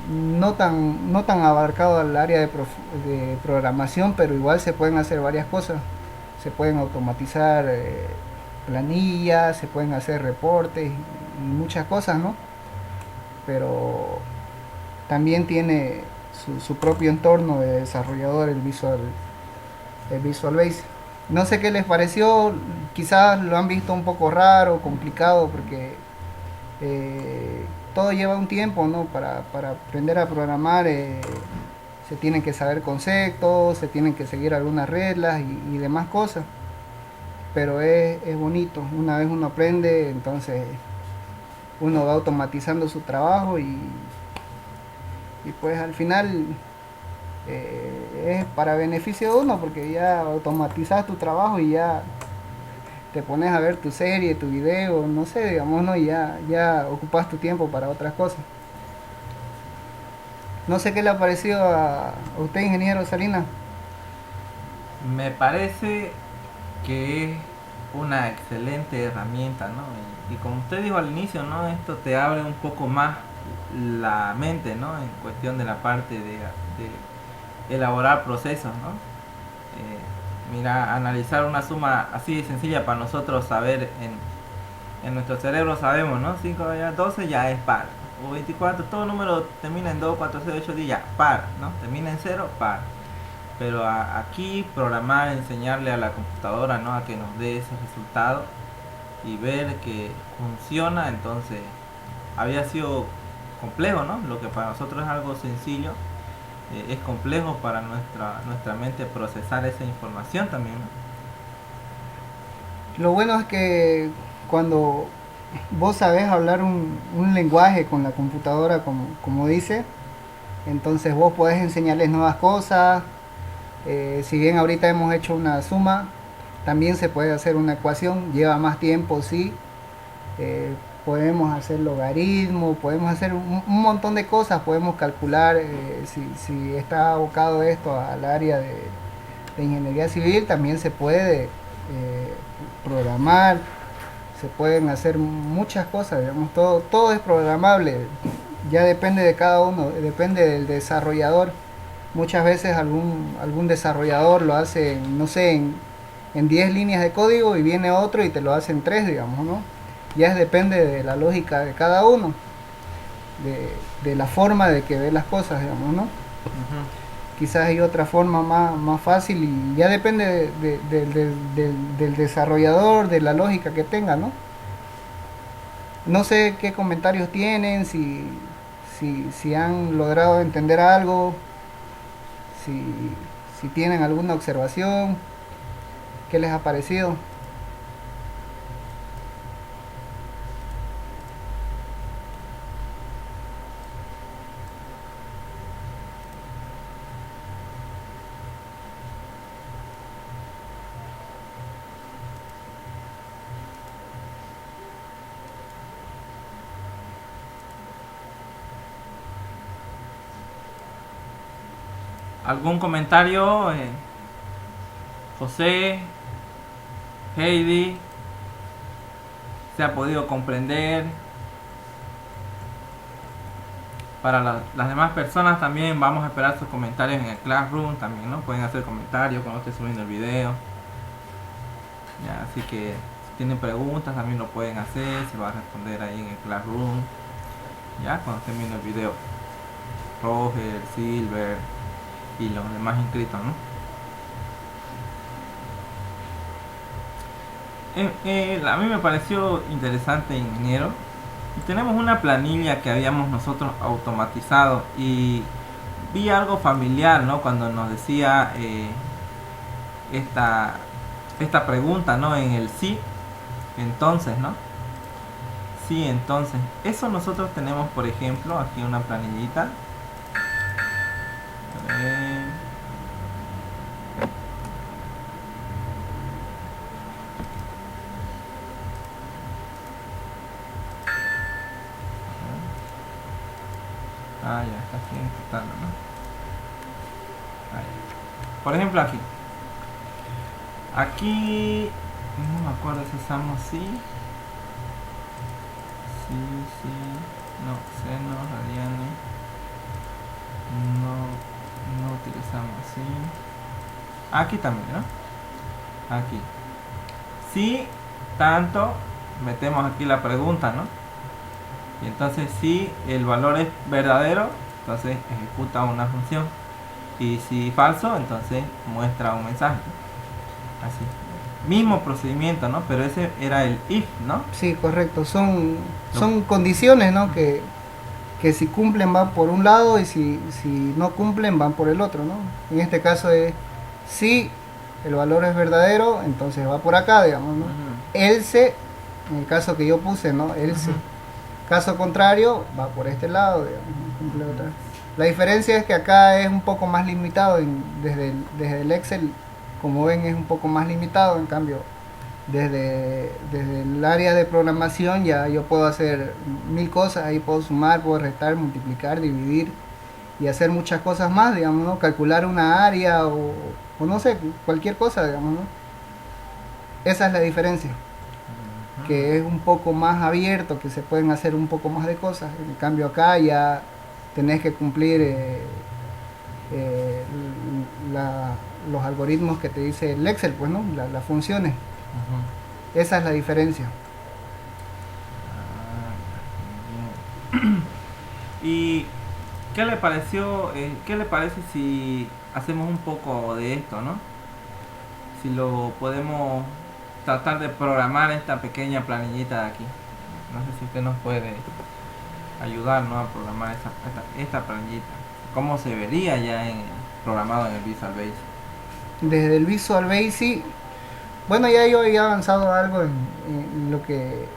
no tan abarcado al área de programación, pero igual se pueden hacer varias cosas. Se pueden automatizar planillas, se pueden hacer reportes y muchas cosas, ¿no? Pero también tiene su propio entorno de desarrollador, el Visual Basic. No sé qué les pareció, quizás lo han visto un poco raro, complicado, porque todo lleva un tiempo, ¿no? Para aprender a programar se tienen que saber conceptos, se tienen que seguir algunas reglas y demás cosas. Pero es bonito, una vez uno aprende, entonces uno va automatizando su trabajo y pues al final es para beneficio de uno, porque ya automatizas tu trabajo y ya te pones a ver tu serie, tu video, no sé, digamos, ¿no? Y ya ocupas tu tiempo para otras cosas. No sé qué le ha parecido a usted, ingeniero Salinas. Me parece que es una excelente herramienta, ¿no? Y como usted dijo al inicio, ¿no? Esto te abre un poco más la mente, ¿no? En cuestión de la parte de elaborar procesos, ¿no? Mira, analizar una suma así de sencilla para nosotros saber en nuestro cerebro sabemos, ¿no? 5 ya 12 ya es par. O 24, todo número termina en 2, 4, 6, 8, 10, ya, par, ¿no? Termina en 0, par. Pero aquí programar, enseñarle a la computadora, ¿no? A que nos dé ese resultado y ver que funciona, entonces había sido complejo, ¿no? Lo que para nosotros es algo sencillo, es complejo para nuestra mente procesar esa información también, ¿no? Lo bueno es que cuando vos sabés hablar un lenguaje con la computadora, como dice, entonces vos podés enseñarles nuevas cosas. Si bien ahorita hemos hecho una suma, también se puede hacer una ecuación, lleva más tiempo, sí. Eh, Podemos hacer logaritmos, podemos hacer un montón de cosas, podemos calcular si está abocado esto al área de ingeniería civil, también se puede programar, se pueden hacer muchas cosas, digamos, todo es programable, ya depende de cada uno, depende del desarrollador. Muchas veces algún desarrollador lo hace, no sé, en 10 líneas de código y viene otro y te lo hace en 3, digamos, ¿no? Ya depende de la lógica de cada uno, de la forma de que ve las cosas, digamos, ¿no? Uh-huh. Quizás hay otra forma más fácil y ya depende del desarrollador, de la lógica que tenga, ¿no? No sé qué comentarios tienen, si han logrado entender algo, si, si tienen alguna observación, qué les ha parecido. ¿Algún comentario? José, Heidi, ¿se ha podido comprender? Para las demás personas también vamos a esperar sus comentarios en el Classroom también, ¿no? Pueden hacer comentarios cuando esté subiendo el video. Ya, así que si tienen preguntas también lo pueden hacer, se va a responder ahí en el Classroom. Ya, cuando estén viendo el video. Roger, Silver y los demás inscritos, ¿no? A mí me pareció interesante, ingeniero. Y tenemos una planilla que habíamos nosotros automatizado y vi algo familiar, ¿no? Cuando nos decía esta pregunta, ¿no? En el sí, entonces, ¿no? Sí, entonces. Eso nosotros tenemos, por ejemplo, aquí una planillita. A ver. Ah, ya, está aquí ejecutando, ¿no? Ahí. Por ejemplo, aquí no me acuerdo si usamos sí, no, seno, radiane, no utilizamos sí. Aquí también, ¿no? Aquí sí, tanto, metemos aquí la pregunta, ¿no? Y entonces si el valor es verdadero, entonces ejecuta una función. Y si falso, entonces muestra un mensaje. Así. Mismo procedimiento, ¿no? Pero ese era el if, ¿no? Sí, correcto. Son condiciones, ¿no? Que si cumplen van por un lado y si no cumplen van por el otro, ¿no? En este caso es si el valor es verdadero, entonces va por acá, digamos, ¿no? Else, en el caso que yo puse, ¿no? Else. Caso contrario, va por este lado, digamos, cumple otra. La diferencia es que acá es un poco más limitado, desde el Excel, como ven, es un poco más limitado. En cambio, desde el área de programación ya yo puedo hacer mil cosas. Ahí puedo sumar, puedo restar, multiplicar, dividir y hacer muchas cosas más, digamos, ¿no? Calcular una área o no sé, cualquier cosa, digamos, ¿no? Esa es la diferencia, que es un poco más abierto, que se pueden hacer un poco más de cosas. En cambio acá ya tenés que cumplir eh, la- los algoritmos que te dice el Excel, pues, ¿no? Las funciones. Ujú. Esa es la diferencia. Ah, ya, muy bien. ¿Y qué le pareció, qué le parece si hacemos un poco de esto, ¿no? Si lo podemos tratar de programar esta pequeña planillita de aquí. No sé si usted nos puede ayudar, ¿no? A programar esta planillita. ¿Cómo se vería ya programado en el Visual Basic? Desde el Visual Basic, bueno, ya yo he avanzado algo en lo que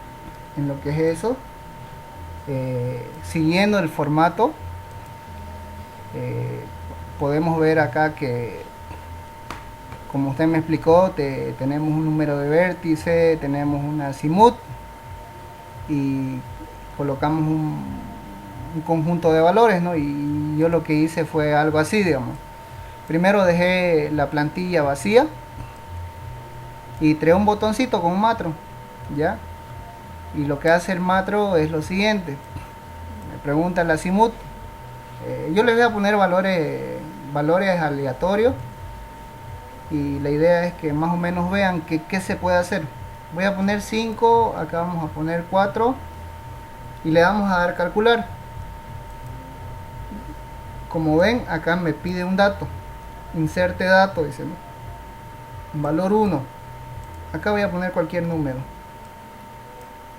es eso. Siguiendo el formato, eh, podemos ver acá que, como usted me explicó, tenemos un número de vértice, tenemos una azimut y colocamos un conjunto de valores, ¿no? Y yo lo que hice fue algo así, digamos. Primero dejé la plantilla vacía y creé un botoncito con un macro, ¿ya? Y lo que hace el macro es lo siguiente. Me pregunta la azimut. Yo les voy a poner valores aleatorios y la idea es que más o menos vean qué se puede hacer. Voy a poner 5, acá vamos a poner 4 y le vamos a dar calcular. Como ven, acá me pide un dato. Inserte dato, dice, ¿no? Valor 1. Acá voy a poner cualquier número.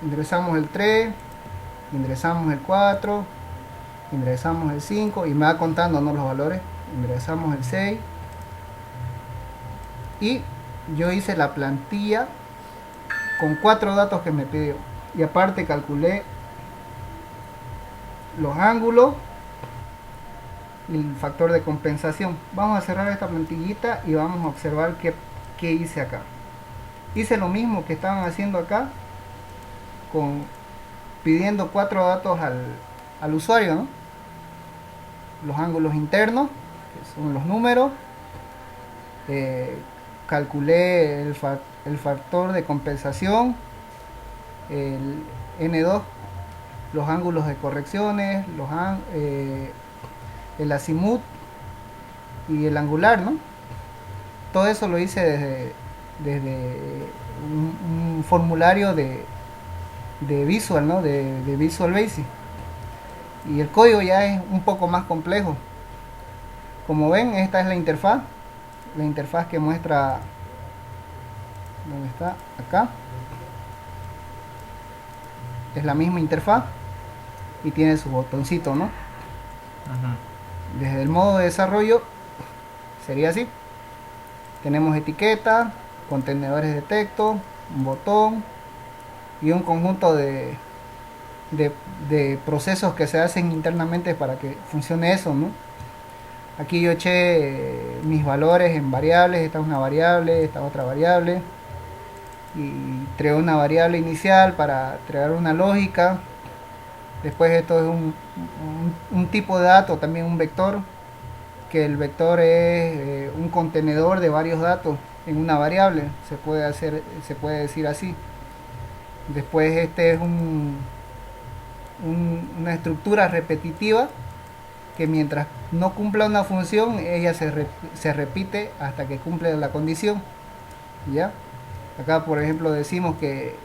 Ingresamos el 3, ingresamos el 4, ingresamos el 5 y me va contando, ¿no?, los valores. Ingresamos el 6 y yo hice la plantilla con 4 datos que me pidió y aparte calculé los ángulos y el factor de compensación. Vamos a cerrar esta plantillita y vamos a observar qué hice acá. Hice lo mismo que estaban haciendo acá, pidiendo 4 datos al usuario, ¿no? Los ángulos internos, que son los números. Calculé el factor de compensación, el N2, los ángulos de correcciones, el azimut y el angular, ¿no? Todo eso lo hice desde un formulario de Visual, ¿no? De Visual Basic. Y el código ya es un poco más complejo. Como ven, esta es la interfaz que muestra, ¿dónde está? Acá. Es la misma interfaz y tiene su botoncito, ¿no? Ujú. Desde el modo de desarrollo sería así. Tenemos etiquetas, contenedores de texto, un botón y un conjunto de procesos que se hacen internamente para que funcione eso, ¿no? Aquí yo eché mis valores en variables. Esta es una variable, esta otra variable, y creé una variable inicial para crear una lógica. Después esto es un tipo de dato, también un vector, que el vector es un contenedor de varios datos en una variable, se puede decir así. Después este es una estructura repetitiva que mientras no cumpla una función, ella se repite hasta que cumple la condición, ¿ya? Acá, por ejemplo, decimos que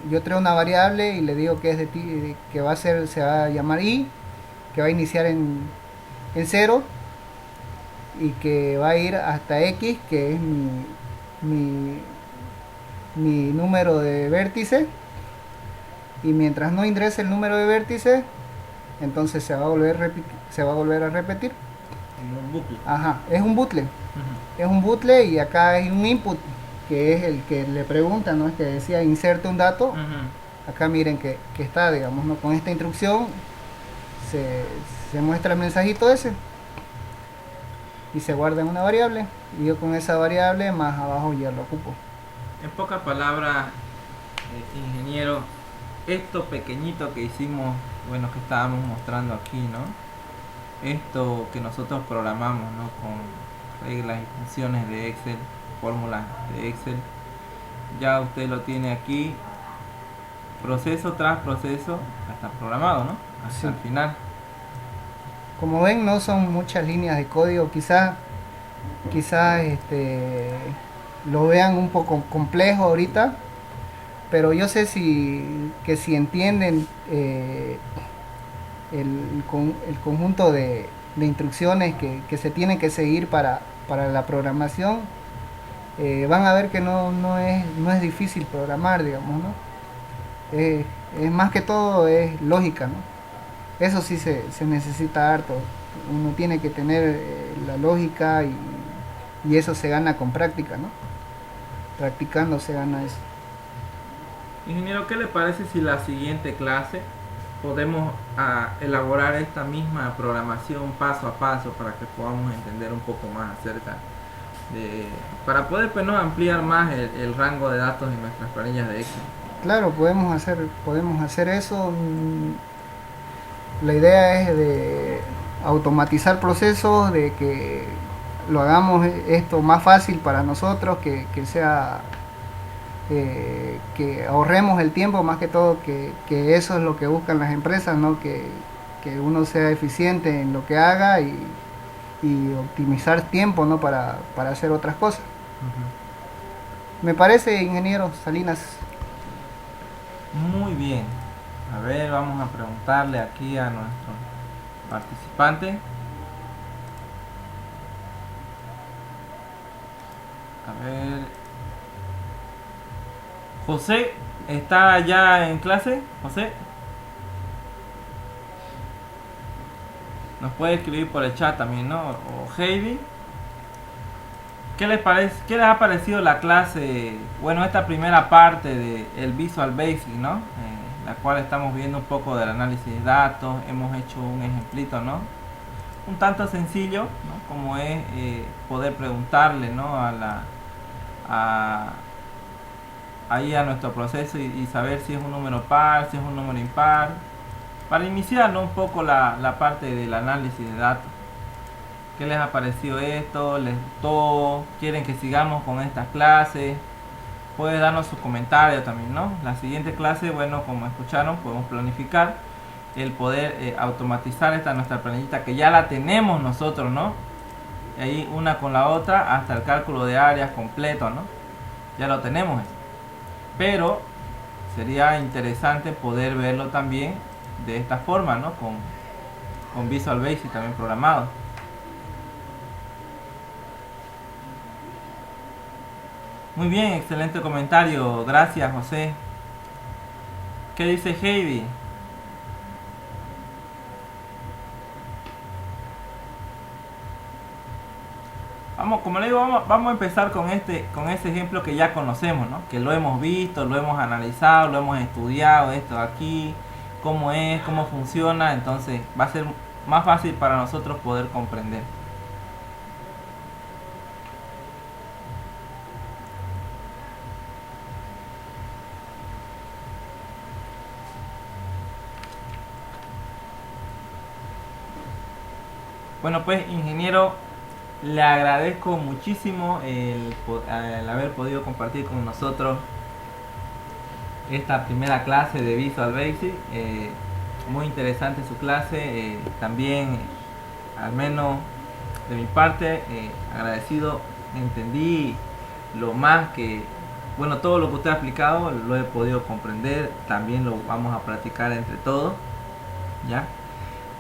yo creo una variable y le digo que es que se va a llamar i, que va a iniciar en 0 y que va a ir hasta x, que es mi, mi número de vértices, y mientras no ingrese el número de vértices, entonces se va a volver a repetir. En un bucle. Ajá, es un bucle. Ujú. Es un bucle y acá hay un input, que es el que le pregunta, ¿no? Es que decía inserte un dato. Ujú. Acá miren que está, digamos, ¿no? Con esta instrucción se Se muestra el mensajito ese y se guarda en una variable y yo con esa variable más abajo ya lo ocupo. En pocas palabras, ingeniero, esto pequeñito que hicimos, bueno, que estábamos mostrando aquí, ¿no? Esto que nosotros programamos, ¿no? Con reglas y funciones de Excel, fórmulas de Excel, ya usted lo tiene aquí, proceso tras proceso, está programado, ¿no? Hasta Sí. el final. Como ven, no son muchas líneas de código, quizás lo vean un poco complejo ahorita, pero yo sé que si entienden el conjunto de instrucciones que se tienen que seguir para la programación, van a ver que no es difícil programar, digamos, ¿no? Es más que todo es lógica, ¿no? Eso sí se necesita harto. Uno tiene que tener la lógica y eso se gana con práctica, ¿no? Practicando se gana eso. Ingeniero, ¿qué le parece si la siguiente clase podemos elaborar esta misma programación paso a paso para que podamos entender un poco más acerca de, para poder pues, ¿no? ampliar más el rango de datos en nuestras planillas de Excel? Claro, podemos hacer eso. La idea es de automatizar procesos, de que lo hagamos esto más fácil para nosotros, que sea que ahorremos el tiempo, más que todo, que eso es lo que buscan las empresas, ¿no? Que uno sea eficiente en lo que haga y optimizar tiempo, ¿no? Para hacer otras cosas. Me parece, ingeniero Salinas. Muy bien. A ver, vamos a preguntarle aquí a nuestro participante. A ver. José, ¿está ya en clase? José. Nos puede escribir por el chat también, ¿no? O Heidi. ¿Qué les parece? ¿Qué les ha parecido la clase? Bueno, esta primera parte de el Visual Basic, ¿no? La cual estamos viendo un poco del análisis de datos. Hemos hecho un ejemplito, ¿no? Un tanto sencillo, ¿no? Como es poder preguntarle, ¿no? Ahí a nuestro proceso y saber si es un número par, si es un número impar. Para iniciar, ¿no? Un poco la parte del análisis de datos. ¿Qué les ha parecido esto? ¿Les gustó? ¿Quieren que sigamos con estas clases? Puede darnos sus comentarios también, ¿no? La siguiente clase, bueno, como escucharon, podemos planificar el poder automatizar esta nuestra planillita que ya la tenemos nosotros, ¿no? Y ahí una con la otra hasta el cálculo de áreas completo, ¿no? Ya lo tenemos. Pero sería interesante poder verlo también de esta forma, ¿no? Con Visual Basic también programado. Muy bien, excelente comentario. Gracias, José. ¿Qué dice Heidi? Vamos, como le digo, vamos a empezar con ese ejemplo que ya conocemos, ¿no? Que lo hemos visto, lo hemos analizado, lo hemos estudiado, esto de aquí, cómo es, cómo funciona. Entonces va a ser más fácil para nosotros poder comprender. Bueno, pues, ingeniero, le agradezco muchísimo el haber podido compartir con nosotros esta primera clase de Visual Basic. Muy interesante su clase. También, al menos de mi parte, agradecido. Entendí lo más que, bueno, todo lo que usted ha explicado lo he podido comprender. También lo vamos a practicar entre todos, ¿ya?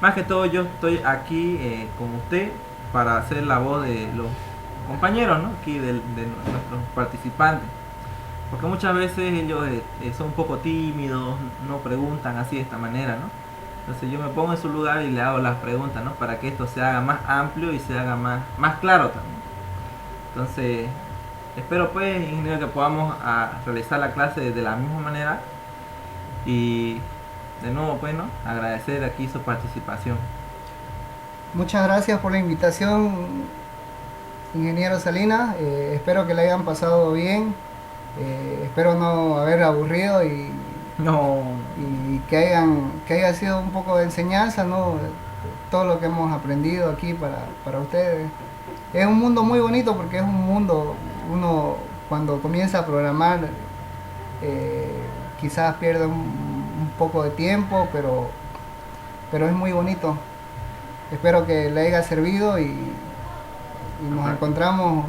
Más que todo yo estoy aquí con usted para hacer la voz de los compañeros, ¿no? Aquí de nuestros participantes. Porque muchas veces ellos son un poco tímidos, no preguntan así de esta manera, ¿no? Entonces yo me pongo en su lugar y le hago las preguntas, ¿no? Para que esto se haga más amplio y se haga más claro también. Entonces, espero pues, ingeniero, que podamos realizar la clase de la misma manera. Y de nuevo, pues, ¿no? Agradecer aquí su participación. Muchas gracias por la invitación, ingeniero Salinas. Espero que le hayan pasado bien. Espero no haber aburrido No, y que haya sido un poco de enseñanza, ¿no? Todo lo que hemos aprendido aquí para ustedes. Es un mundo muy bonito porque es un mundo, uno cuando comienza a programar eh, quizás pierde un poco de tiempo, pero es muy bonito. Espero que le haya servido y nos encontramos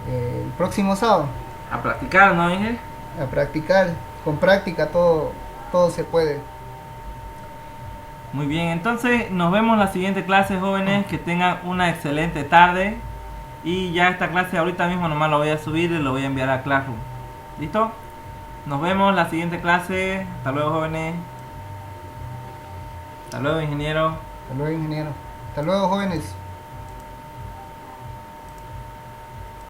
el próximo sábado a practicar, ¿no, Inge? a practicar. Con práctica todo se puede. Muy bien, entonces nos vemos en la siguiente clase, jóvenes. Que tengan una excelente tarde. Y ya esta clase ahorita mismo nomás lo voy a subir y lo voy a enviar a Classroom. ¿Listo? Nos vemos en la siguiente clase. Hasta luego, jóvenes. Hasta luego, ingeniero. Hasta luego, ingeniero. Hasta luego, jóvenes.